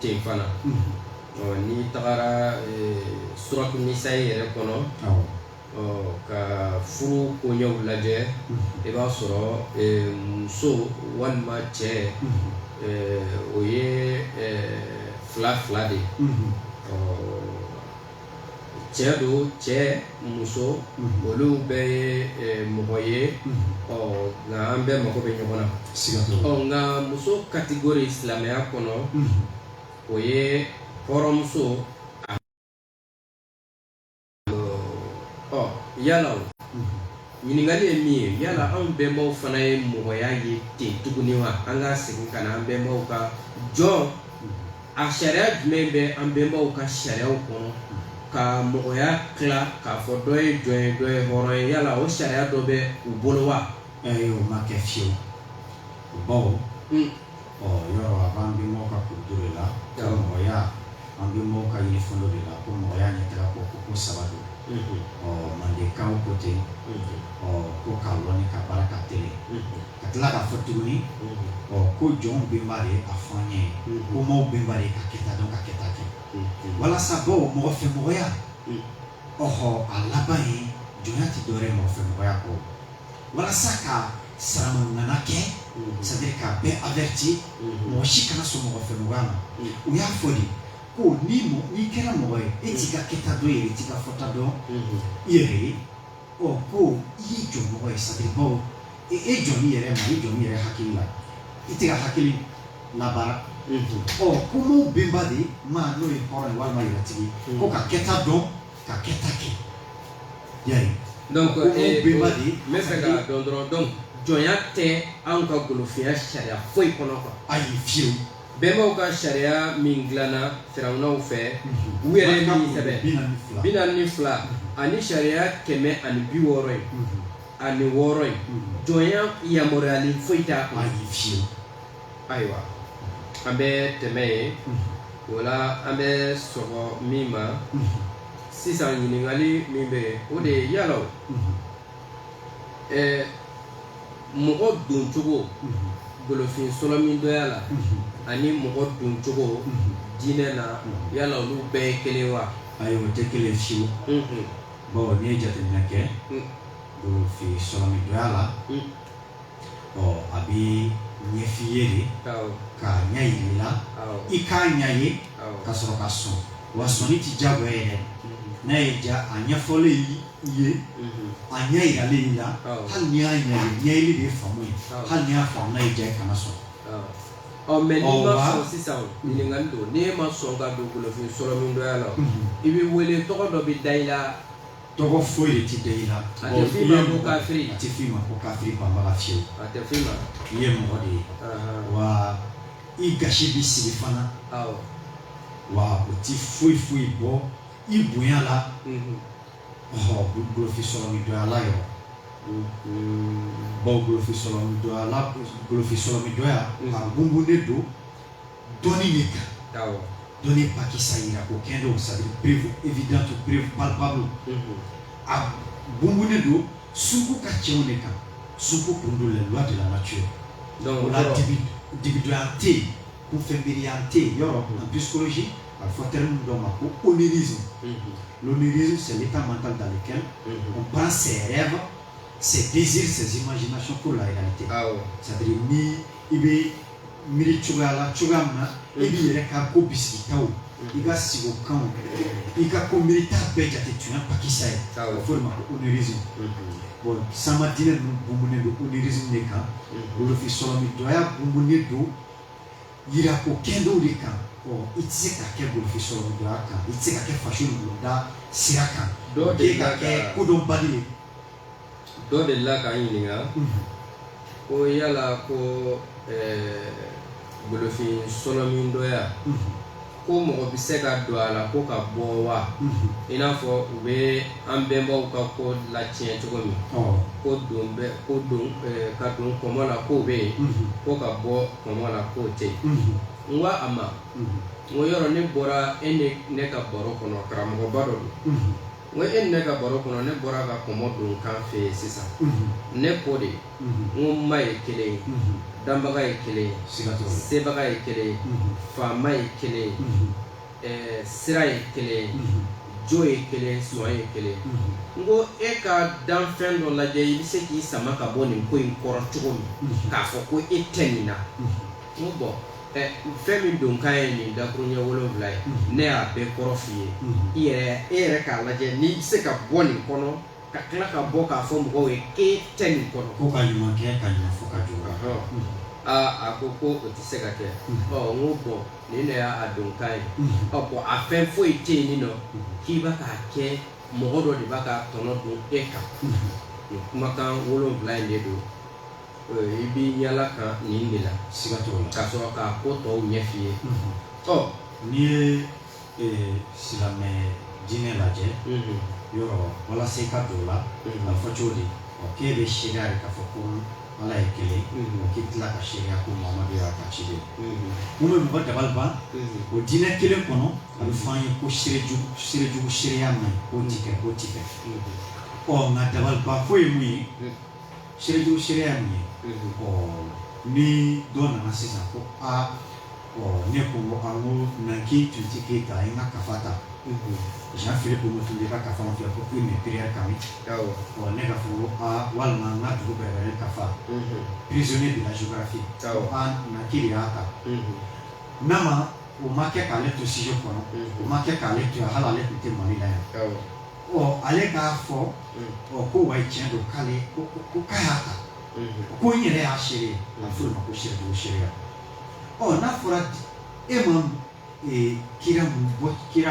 ten fana n'i tagara suratu nisa yɛrɛ kɔnɔ ka furu koɲɛw lajɛ i b'a sɔrɔ muso walima cɛ o ye fila de cɛ do cɛ muso olu bɛɛ ye mɔgɔ ye nka an bɛɛ mago bɛ ɲɔgɔn na nka muso catégorie silamɛya kɔnɔ o ye hɔrɔnmuso yala ɲininkali ye min ye yala anw bɛnbaw fana ye mɔgɔya ye ten tuguni wa an ka segin ka na an bɛnbaw ka jɔn a sariya jumɛn bɛ an bɛnbaw ka sariyaw kɔnɔ ka mɔgɔya tila k'a fɔ dɔ ye jɔn ye dɔ ye hɔrɔn ye yala o sariya dɔ bɛ u bolo wa. O ma kɛ fiyewu bawo yɔrɔ a b'an bɛnbaw ka kuluturu la ka mɔgɔya an bɛnbaw ka yirifɛn dɔ de la ko mɔgɔya ɲɛtaga ko saba don. Mandekaw ko ten ko k'a lɔn ka baara ka teli ka tila k'a fɔ tuguni ko jɔnw bɛnba de a fɔ an ye ko maaw bɛnba de ka kɛta dɔn ka kɛta kɛ walasa bawo mɔgɔ fɛ mɔgɔya a laban ye jɔnya tɛ dɔwɛrɛ mɔgɔ fɛ mɔgɔya kɔ walasa ka saramanana kɛ c'est-à-dire ka bɛɛ averti mɔgɔ si kana sɔn mɔgɔ fɛ mɔgɔya ma u y'a fɔ de ko n'i kɛra mɔgɔ ye e t'i ka kɛta dɔn yɛrɛ i t'i ka fɔta dɔn i yɛrɛ ye ko i ye jɔn mɔgɔ ye c'est-à-dire bawo e jɔn i yɛrɛ ma i jɔn i yɛrɛ hakili la i tɛ ka hakili labaara ko maaw bɛnba de ma n'o ye hɔrɔn ye walima yɛrɛtigi ko ka kɛta dɔn ka kɛta kɛ y'a ye donc ko maaw bɛnba de n bɛ fɛ k'a dɔn dɔrɔn donc jɔnya tɛ anw ka golofiya sariya foyi kɔnɔ quoi ayi fiyewu. bɛnbaw ka sariya min dilanna firawunaw fɛ u yɛrɛ ye min sɛbɛn 42 ani sariya 160 ye ani 6 ye jɔnya yamaruyalen foyi t'a kɔnɔ ayi fiyewu. ayiwa an bɛ tɛmɛ yen o la an bɛ sɔgɔ min ma sisan ɲininkali min bɛ yen o de ye yala mɔgɔ doncogo golofin sɔlɔmidɔya la ani mɔgɔ doncogo diinɛ na yala olu bɛɛ ye kelen wa. ayi o tɛ kelen fiyewu bawo n'i ye jateminɛ kɛ golofin sɔlɔmidɔya la a bɛ ɲɛf'i ye de k'a ɲɛ yir'i la i k'a ɲɛ ye ka sɔrɔ ka sɔn wa sɔnni tɛ diyagoya ye dɛ n'a ye diya a ɲɛfɔlen i ye a ɲɛ yiralen i la hali n'i y'a ɲɛ ye ɲɛyili de ye faamu ye hali n'i y'a faamu n'a y'i diya i kana sɔn. mais n'i ma sɔn sisan ɲininkali don n'e ma sɔn ka don golofin sɔlɔmidɔya la i bɛ wele tɔgɔ dɔ bɛ da i la Togo foi de Tideira. Atefima ko kafiri. Atefima ko kafiri bambala fio. Atefima. Iye modi. Wa igashi bisi fana. Awo. Wa oti foi bo ibuya la. Oh, golofi solo mi do ala yo. Bo golofi solo mi do ala, golofi solo mi do ya. Bumbu ne do. Doni nika. Awo. Doni pakisa ira ko kendo ça veut preuve évidente, preuve palpable. A bumbu ne do suku ka chone ka. Suku kundo les lois de la nature. Donc la individualité pour féminité, en psychologie, il faut terminer dans l'onérisme. L'onérisme, c'est l'état mental dans lequel on prend ses rêves, ses désirs, ses imaginations pour la réalité. C'est-à-dire, il y a miri chugala chugama ibi reka ko bisikao iga sigo kan iga ko milita beja te tuna pakisai forma ko onérisme. Bon sama dine bumune do onérisme ne kan lo fi solo mi doya bumune do yira ko kendo de kan o itse ka ke go fi solo do kan itse ka ke fashion do da siraka do de ka ke ko do badi do de la ka yininga o yala ko golofin solomin doya ko mɔgɔ bɛ se ka don a la ko ka bɔ wa i n'a fɔ u bɛ an bɛnbaw ka ko latiɲɛ cogo min ko ka don kɔmɔ la ko bɛ yen ko ka bɔ kɔmɔ la ko tɛ yen n ko a ma n ko yɔrɔ ne bɔra e ne ka baro kɔnɔ karamɔgɔba dɔ don n ko e ne ka baro kɔnɔ ne bɔra ka kɔmɔ don kan fɛ yen sisan ne ko de n ko ma ye kelen ye danbaga ye kelen sebaga ye kelen faama ye kelen sira ye kelen jo ye kelen sɔn ye kelen n ko e ka dan fɛn dɔ lajɛ i bɛ se k'i sama ka bɔ nin ko in kɔrɔ cogo min k'a fɔ ko e tɛ nin na n ko bɔn fɛn min don kan ye nin dakuruɲɛ 7 ye ne y'a bɛɛ kɔrɔ f'i ye e yɛrɛ k'a lajɛ n'i bɛ se ka bɔ nin kɔnɔ ka tila ka bɔ k'a fɔ mɔgɔw ye k'e tɛ nin kɔnɔ ko ka ɲuman kɛ ka ɲuman fɔ ka jugu. A ko o tɛ se ka kɛ n ko bɔn nin de y'a don kan ye bɔn a fɛn foyi tɛ yen nin nɔ k'i b'a k'a kɛ mɔgɔ dɔ de b'a ka tɔnɔ don e kan nin kumakan 7 in de don i b'i ɲala kan nin de la siga t'o la ka sɔrɔ k'a ko tɔw ɲɛ f'i ye n'i ye silamɛ diinɛ lajɛ yɔrɔ walasa i ka don o la a fɔ cogo di k'e bɛ sariya de k'a fɔ ko ala ye kelen k'i tila ka sariya ko Muhamadu y'a ka ci de mun bɛ mɔgɔ dabali ban o diinɛ kelen kɔnɔ a bɛ fɔ an ye ko seerejugu sariya man ɲi k'o ti kɛ k'o ti kɛ nka dabali ban fo ye mun ye seerejugu sariya ye mun ye ni dɔ nana sisan ko ne ko an ko Nanki Tunti Keyita a ye n ka kafa ta Jean-Philippe Mutumbi ka kafa filɛ ko une prière kami ne ka fɔ ko walima n ka dugu bɛɛ bɛ ne kafa prisonnier de la géographie Nanki de y'a ta n'a ma o ma kɛ k'ale to sujet kɔnɔ o ma kɛ k'ale to yan hali ale tun tɛ Mali la yan ale k'a fɔ ko wa tiɲɛ don k'ale ko k'a y'a ta ko n yɛrɛ y'a seere ye a bɛ fɔ o ma ko seerejugu seereya n'a fɔra e ma kira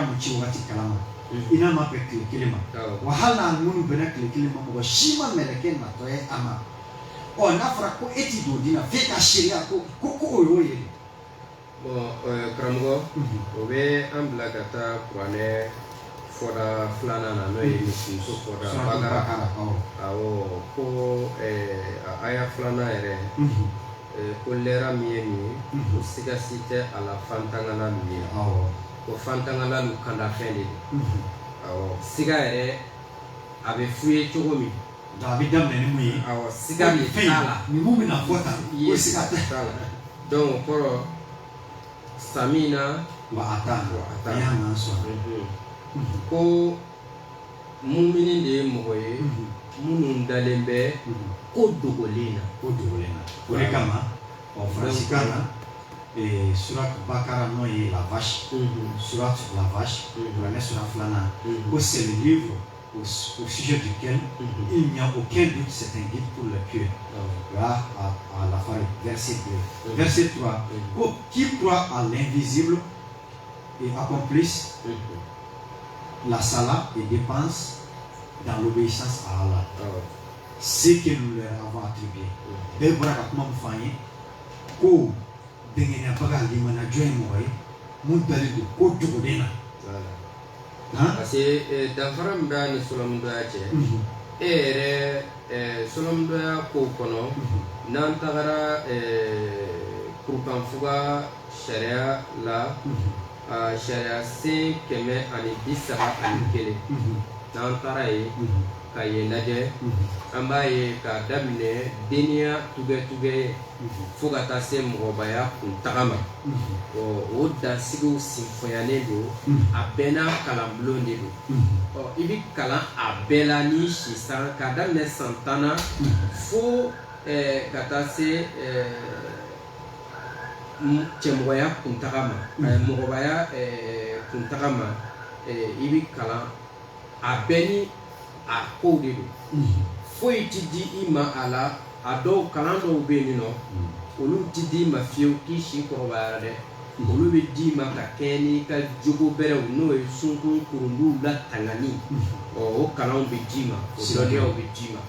mun ci wagati kalama i n'a ma bɛn tile kelen ma wa hali n'a minnu bɛnna tile kelen ma mɔgɔ si ma mɛlɛkɛ natɔ ye a ma n'a fɔra ko e ti don diina f'e ka seereya ko o y'o ye de. Bon karamɔgɔ o bɛ an bila ka taa kuranɛ fɔda 2nan na n'o ye misimuso fɔda Bakara awɔ ko a aya 2nan yɛrɛ ko lɛra min ye nin ye ko sigasi tɛ a la fantangana min ye ko fantangana n'u kandafɛn de don awɔ siga yɛrɛ a bɛ f'u ye cogo min a bɛ daminɛ ni mun ye awɔ siga de t'a la ni mun bɛna fɔ tan o siga t'a la donc o kɔrɔ Samina wa ata y'a nan sɔn ko mumini de ye mɔgɔ ye minnu dalen bɛ ko dogolen na o de kama faransikan na surat Bakara n'o ye la vache surat la vache kuranɛ sura 2nan ko c'est le livre au sujet duquel il n'y a aucun doute, c'est un guide pour le pieux. Là, à la fin, verset 2. Verset 3. Qui croit à l'invisible et accomplisse la sala et dépense dans l'obéissance à Allah. Ce que nous leur avons attribué. Bel bras comme fanye, ko dengena baga limana joy moy, mun dalidu ko jogodena. Parce que danfara mba ni solom doya cɛ solom doya ko kɔnɔ n'an tagara kurukanfuga sariya la sariya sen 131 n'an taara ye ka yen lajɛ an b'a ye k'a daminɛ deniya tugɛ fo ka taa se mɔgɔbaya kuntaga ma o dansigiw sinfonyalen don a bɛɛ n'a kalanbulon de don i bi kalan a bɛɛ la ni sisan k'a daminɛ san 10 fo ka taa se cɛmɔgɔya kuntaga ma mɔgɔbaya kuntaga ma i bi kalan a bɛɛ ni a kow de don foyi ti di i ma a la a dɔw kalan dɔw bɛ yen nɔ olu ti di ma fiyewu k'i si kɔrɔbayara dɛ olu bɛ di ma ka kɛ n'i ka jogo bɛrɛw n'o ye sunkun kurunduw la tangani o kalanw bɛ di ma o dɔnniyaw bɛ di ma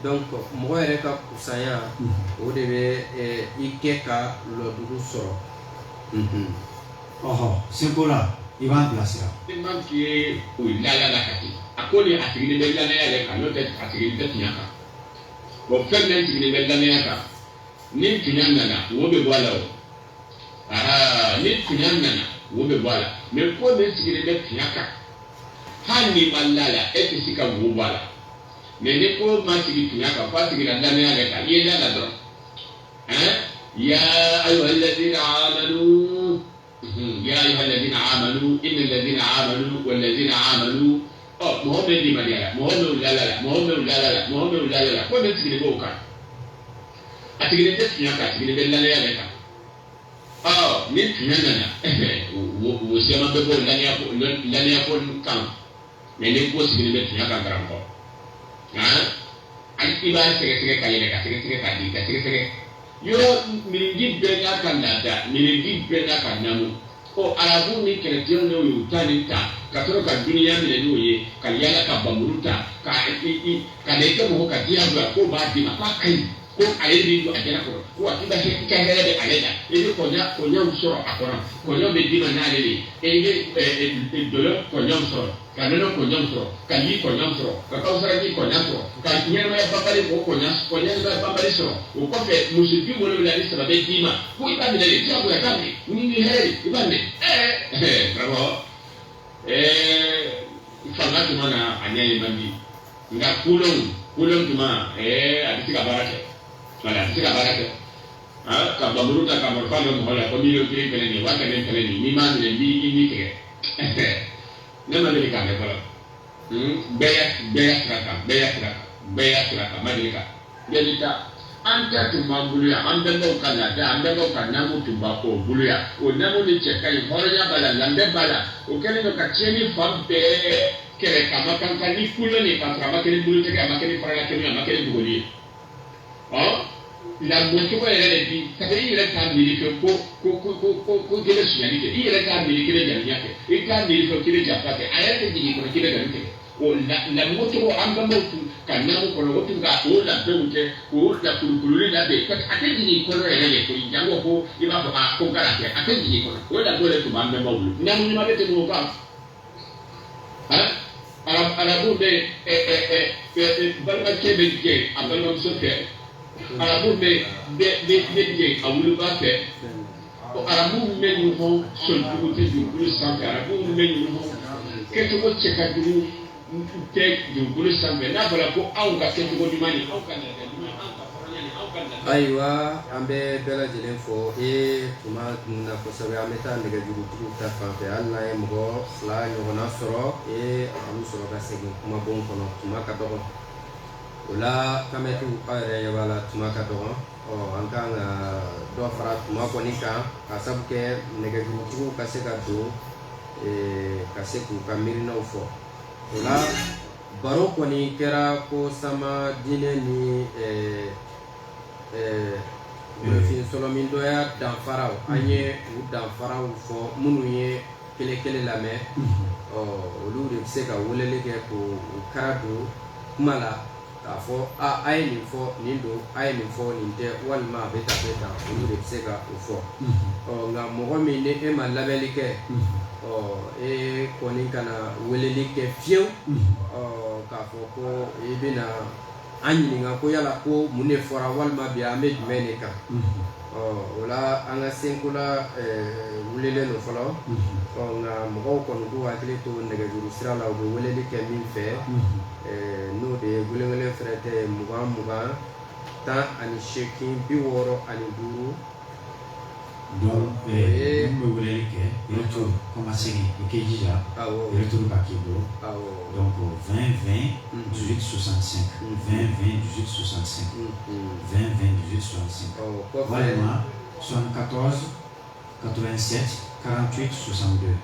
donc mɔgɔ yɛrɛ ka kusanya o de bɛ i kɛ ka lɔdugu sɔrɔ Seko la i b'an bilasira. Man k'i ye o ye lala ka ten a ko ni a sigilen bɛ danaya yɛrɛ kan n'o tɛ a sigilen tɛ tiɲɛ kan bon fɛn min sigilen bɛ danaya kan ni tiɲɛ nana wo bɛ bɔ a la o ni tiɲɛ nana wo bɛ bɔ a la mais ko min sigilen bɛ tiɲɛ kan hali ni ma lala e tɛ se ka wo bɔ a la mais ni ko ma sigi tiɲɛ kan f'a sigira danaya yɛrɛ kan i ye lala dɔrɔn ya ayyuha alladhina amanu يا أيها الذين آمنوا إن الذين آمنوا والذين آمنوا محمد دي مديا محمد لا لا لا محمد لا لا لا محمد لا لا لا كل من تيجي بوكا أتيجي تسمع كا تيجي بيلا لا لا لا من تنانا وسيما بقول لا يكون كم من يكون تيجي بيلا كا كرامكو إبا سكسك كاينة سكسك كادي سكسك yo minigi bɛɛ ka laada minigi bɛɛ ka namu arabu ni chrétien n'o y'u ta ni ta ka sɔrɔ ka duniya minɛ n'o ye ka yala ka bamuru ta ka na i kɛ mɔgɔ ka diya bila ko b'a d'i ma k'a ka ɲi ko ale b'i don a jɛnɛ kɔrɔ ko a k'i ka hɛrɛ bɛ ale la i bɛ kɔɲɔw sɔrɔ a kɔnɔ kɔɲɔ bɛ d'i ma n'ale de ye i bɛ dɔlɔ kɔɲɔw sɔrɔ ka nɔnɔ kɔɲɔw sɔrɔ ka li kɔɲɔw sɔrɔ ka kawusaraji kɔɲɔ sɔrɔ ka ɲɛnamaya banbali o kɔɲɔmaya banbali sɔrɔ o kɔfɛ muso bi wolonwula ni 3 bɛ d'i ma ko i b'a minɛ de diyagoya k'a minɛ ni ni hɛrɛ i b'a minɛ karamɔgɔ fanga tuma na a ɲɛ ye man di nka kolon tuma a bɛ se ka baara kɛ wala a bɛ se ka baara kɛ ka bamuru ta ka marifa bɛ mɔgɔ la ko miliyɔn 1 fɛnɛ nin 1000 fɛnɛ nin n'i m'a minɛ n b'i ni tigɛ ne ma deli k'a kɛ fɔlɔ bɛɛ y'a sira kan ma deli ka yanni ta an ta tun b'an bolo yan an bɛnbaw ka laada an bɛnbaw ka namu tun b'a o bolo yan o namu ni cɛ ka ɲi hɔrɔnya b'a la danbe b'a la o kɛlen don ka tiɲɛni fan bɛɛ kɛlɛ ka ma kan ni kulon de k'a sɔrɔ a ma kɛ ni bolotigɛ a ma kɛ ni farala kelen a ma kɛ ni bugɔli ye lamɔcogo yɛrɛ de bi sabu i yɛrɛ t'a miiri fɛ ko kelen sonyali kɛ i yɛrɛ t'a miiri kelen jalinya kɛ i t'a miiri fɛ kelen jafa kɛ a yɛrɛ tɛ jigin kɔnɔ kelen galon tigɛ o lamɔcogo an bɛnbaw tun ka namu kɔnɔ o tun ka o labɛnw kɛ k'o lakulukuli labɛn parce que a tɛ jigin kɔnɔ yɛrɛ de koyi jango ko i b'a fɔ ko n kana kɛ a tɛ jigin kɔnɔ o labɛnw de tun b'an bɛnbaw bolo namu ɲuman bɛ tɛmɛ o kan arabu bɛ balimakɛ bɛ jɛ a balimamuso fɛ arabu bɛ jɛ a woloba fɛ arabu bɛ ɲɔgɔn sɔnjugu tɛ dugukolo sanfɛ arabu bɛ ɲɔgɔn kɛcogo cɛ ka jugu tɛ dugukolo sanfɛ n'a fɔra ko anw ka kɛcogo ɲuman ni anw ka nɛgɛ ɲuman anw ka hɔrɔnya ni anw ka nɛgɛ. Ayiwa an bɛ bɛɛ lajɛlen fɔ tuma ninnu na kosɛbɛ an bɛ taa nɛgɛjurutigiw ta fanfɛ hali n'a ye mɔgɔ 2 ɲɔgɔnna sɔrɔ olu sɔrɔ ka segin kumabon kɔnɔ tuma ka dɔgɔ o la kamɛtiw aw yɛrɛ ɲɛ b'a la tuma ka dɔgɔ an kan ka dɔ fara tuma kɔni kan ka sabu kɛ nɛgɛjurutigiw ka se ka don ka se k'u ka miirinaw fɔ o la baro kɔni kɛra ko sama diinɛ ni fin sɔlɔmin danfaraw an ye u danfaraw fɔ minnu ye kelen kelen lamɛn olu de bɛ se ka weleli kɛ k'o kara don kuma la k'a fɔ a ye nin fɔ nin don a ye nin fɔ nin tɛ walima a bɛ tan a bɛ tan olu de bɛ se ka o fɔ nka mɔgɔ min ni e ma labɛnni kɛ e kɔni kana weleli kɛ fiyewu k'a fɔ ko e bɛna an ɲininka ko yala ko mun de fɔra walima bi an bɛ jumɛn de kan o la an ka senko la welelen don fɔlɔ nka mɔgɔw kɔni k'u hakili to nɛgɛjuru sira la u bɛ weleli kɛ min fɛ n'o de ye welewele fɛrɛ tɛ 20 10 ani 8 65 donc mun bɛ weleli kɛ retour kɔma segin i k'i jija retour ka k'i bolo donc 20 20 18 65 20 20 18 65 20 20 18 65 walima 74 87 48 62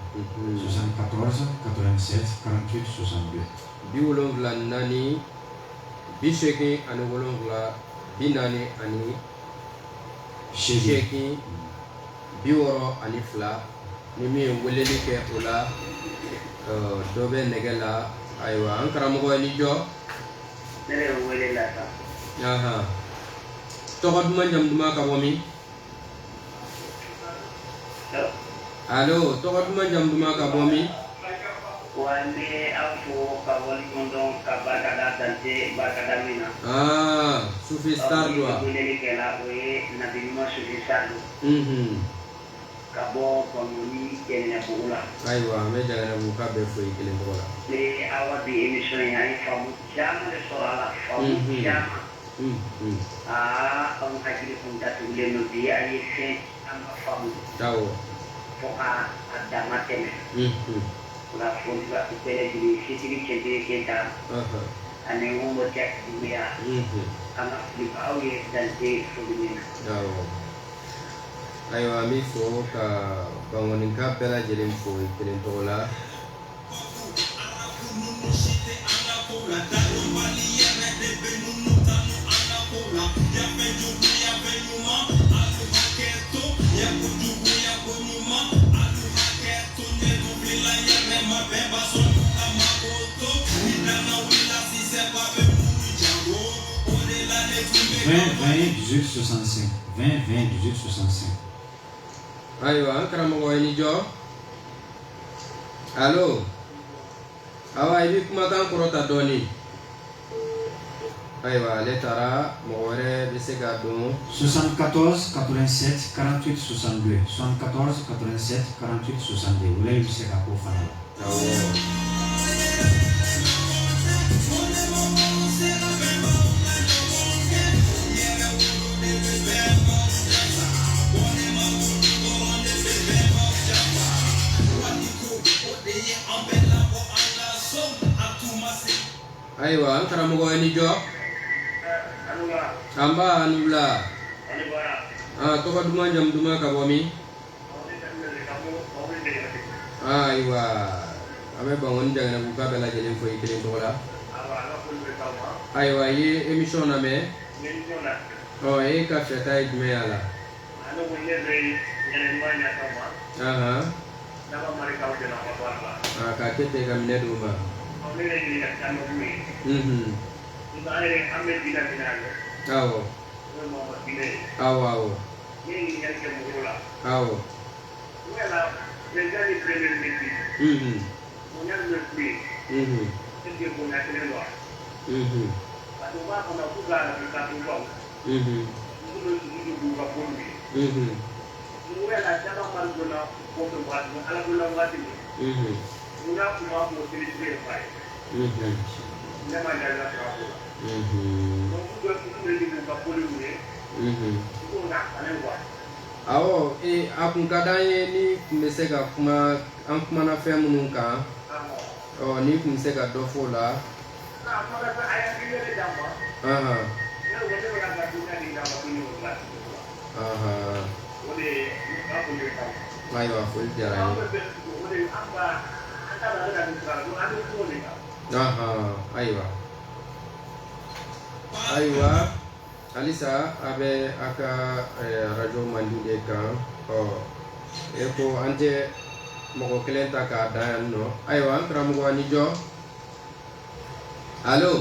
74 87 48 62 74 4 87 ani 7 40 ani 8 62 ni min ye weleli kɛ o la dɔ bɛ nɛgɛ la ayiwa an karamɔgɔ ye ni jɔ ne bɛ wele la sa tɔgɔ duman jamu duman ka bɔ min allo tɔgɔ duman jamu duman ka bɔ min wa n bɛ aw fo ka waleɲumandɔn ka barikada dante barikada min na Sufi Star do wa weleli kɛla o ye nabi ɲuman Sufi Star do ka bɔ Bangoni Jɛnɛbugu la ayiwa an bɛ Jɛnɛbugu ka bɛɛ fo i kelen tɔgɔ la ni awa bi émission in an ye faamu caman de sɔrɔ a la faamu caman anw hakili kun datugulen don bi an ye fɛn caman faamu fo ka a dama tɛmɛ la foli b'a bɛɛ lajɛlen Sitiri Cɛntiri Keyita ani Umu Jack Dumbuya an ka foli bɛ aw ye Dante foli min na ayiwa an bɛ fɔ ka Bangonika bɛɛ lajɛlen fo i kelen tɔgɔ la ayiwa an karamɔgɔ i ni jɔ allo awa i bɛ kumakan kɔrɔta dɔɔnin ayiwa ale taara mɔgɔ wɛrɛ bɛ se ka don 74 87 48 62 74 87 48 62 wala i bɛ se ka k'o fana la ayiwa an karamɔgɔ i ni jɔ an b'a anula tɔgɔ duman jamu duman ka bɔ min ayiwa an bɛ Bangoni Jɛnɛbugu ka bɛɛ lajɛlen fo i kelen tɔgɔ la ayiwa i ye émission lamɛn e ka fɛta ye jumɛn y'a la k'a kɛ ten ka minɛ d'o ma awɔ awɔ a kun ka d'an ye ni kun bɛ se ka kuma an kumana fɛn minnu kan ni kun bɛ se ka dɔ fɔ o la ayiwa foli diyara n ye ayiwa halisa a bɛ a ka radio mandi de kan e ko an tɛ mɔgɔ kelen ta k'a da yan nɔ ayiwa an karamɔgɔ ni jɔ allo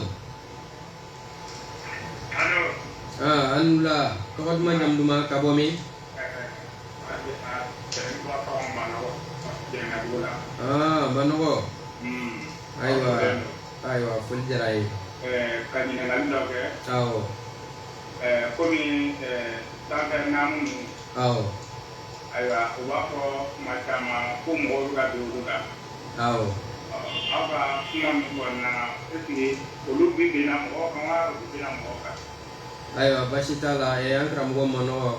an wula tɔgɔ duman jamu duman ka bɔ min Manɔgɔ ayiwa foli diyara ye ka ɲininkali dɔ kɛ awɔ komi sanfɛ naamu awɔ ayiwa u b'a fɔ kuma caman ko mɔgɔw bɛ ka don olu la awɔ aw ka kuma min kɔnɔna na olu bi binna mɔgɔ kan wa olu binna mɔgɔ kan ayiwa baasi t'a la an karamɔgɔ Manɔgɔ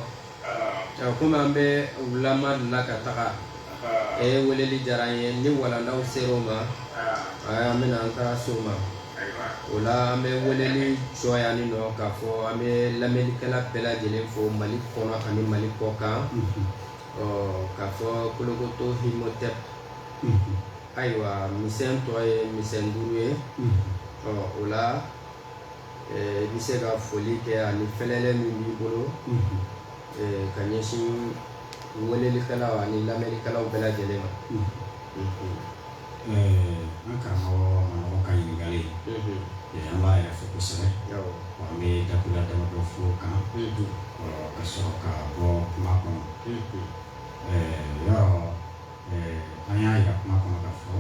komi an bɛ wulama de la ka taga weleli diyara an ye ni walandaw ser'o ma an bɛna an taga s'o ma o la an bɛ weleli jɔ yan ni nɔ k'a fɔ an bɛ lamɛnnikɛla bɛɛ lajɛlen fo Mali kɔnɔ ani Mali kɔkan k'a fɔ Kolokoto Himotep ayiwa misɛn tɔ ye misɛn 5 ye o la i bɛ se ka foli kɛ ani fɛlɛlɛ min b'i bolo ka ɲɛsin welelikɛlaw ani lamɛnnikɛlaw bɛɛ lajɛlen ma an karamɔgɔ Manɔgɔ ka ɲininkali an b'a yɛrɛ fo kosɛbɛ an bɛ dakula damadɔ fo o kan ka sɔrɔ ka bɔ kuma kɔnɔ yɔrɔ an y'a yira kuma kɔnɔ k'a fɔ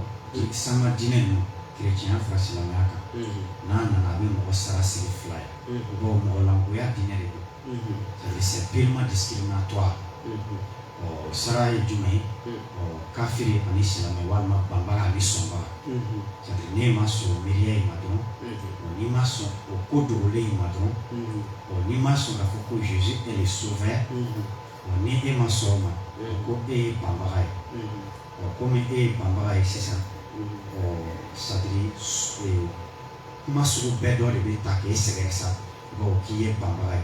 sanga diinɛ ninnu kerecɛnya fara silamɛya kan n'a nana a bɛ mɔgɔ sara sigi 2 ye mɔgɔlankoya diinɛ de don c'est purement discriminatoire sara ye jumɛn ye kafiri ani silamɛ walima banbaga ani sɔnbaga n'e ma sɔn miiriya in ma dɔrɔn n'i ma sɔn o ko dogolen in ma dɔrɔn n'i ma sɔn k'a fɔ ko Jésus est le sauveur ni e ma sɔn o ma ko e ye banbaga ye komi e ye banbaga ye sisan c'est-à-dire kuma sugu bɛɛ dɔ de bɛ ta k'e sɛgɛrɛ sa k'i ye banbaga ye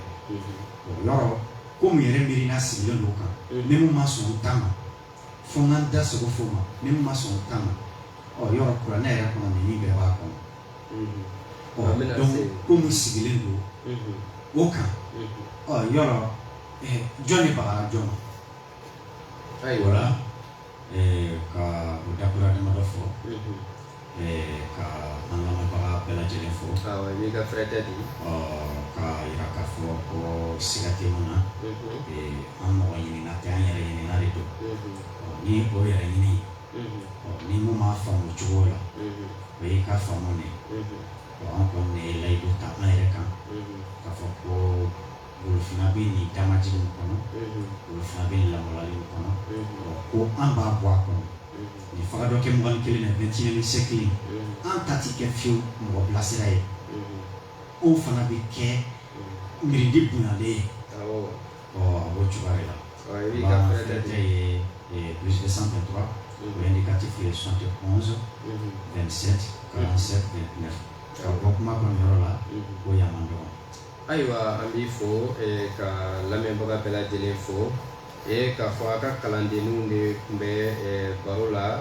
yɔrɔ komi yɛrɛ miirina sigilen don o kan ni mun ma sɔn o ta ma fo n ka n da sago fo ma ni mun ma sɔn o ta ma yɔrɔ kuranɛ yɛrɛ kɔnɔ nin bɛɛ b'a kɔnɔ donc komi sigilen don o kan yɔrɔ jɔn de bagara jɔn ma ayiwa ka o dakura damadɔ fɔ ka an lamɛnbaga bɛɛ lajɛlen fo awɔ i b'i ka fɛrɛtɛ di ka yira k'a fɔ ko siga tɛ mun na an mɔgɔ ɲinina tɛ an yɛrɛ ɲinina de don ni o yɛrɛ ɲini ni mun m'a faamu o cogo la o y'i ka faamu de an kɔni de ye layidu ta an yɛrɛ kan k'a fɔ ko bolofina bɛ nin damajigi min kɔnɔ bolofina bɛ nin lamɔlali min kɔnɔ ko an b'a bɔ a kɔnɔ nin faga dɔ kɛ 21 na 21e siècle an ta ti kɛ fiyewu mɔgɔ bilasira ye o fana bɛ kɛ mirindi bonyalen ye a b'o cogoya de la fɛrɛtɛ ye plus de 123 o indicatif ye 71 27 47 29 ka bɔ kuma kɔnɔ yɔrɔ la o y'an man dɔgɔ ayiwa an b'i fo ka lamɛnbaga bɛɛ lajɛlen fo k'a fɔ a ka kalandenninw de tun bɛ baro la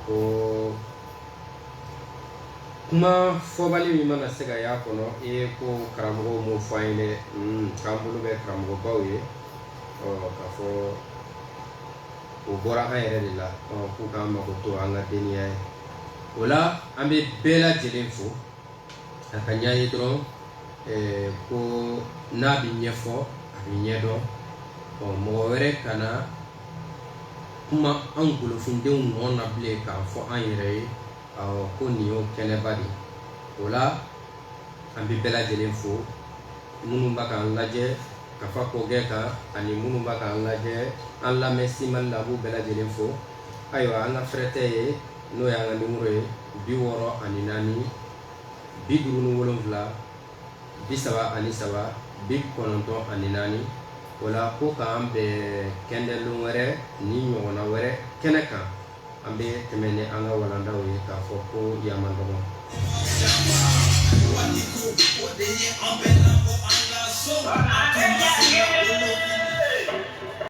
ko kuma fɔbali min mana se ka y'a kɔnɔ ko karamɔgɔw m'o fɔ an ye dɛ k'an bolo bɛ karamɔgɔbaw ye k'a fɔ o bɔra an yɛrɛ de la k'u k'an mago to an ka deniya ye o la an bɛ bɛɛ lajɛlen fo a ka ɲa ye dɔrɔn ko n'a bɛ ɲɛfɔ a bɛ ɲɛdɔn mɔgɔ wɛrɛ kana kuma an golofundenw nɔ na bilen k'a fɔ an yɛrɛ ye ko nin y'o kɛnɛba de o la an bɛ bɛɛ lajɛlen fo minnu b'a k'an lajɛ kafa kogɛ kan ani minnu b'a k'an lajɛ an lamɛn Simani la b'u bɛɛ lajɛlen fo ayiwa an ka fɛrɛtɛ ye n'o y'an ka nimero ye 64 57 33 94 o la ko k'an bɛn kɛndɛlon wɛrɛ ni ɲɔgɔnna wɛrɛ kɛnɛ kan an bɛ tɛmɛ ni an ka walandaw ye k'a fɔ ko yaman dɔgɔ What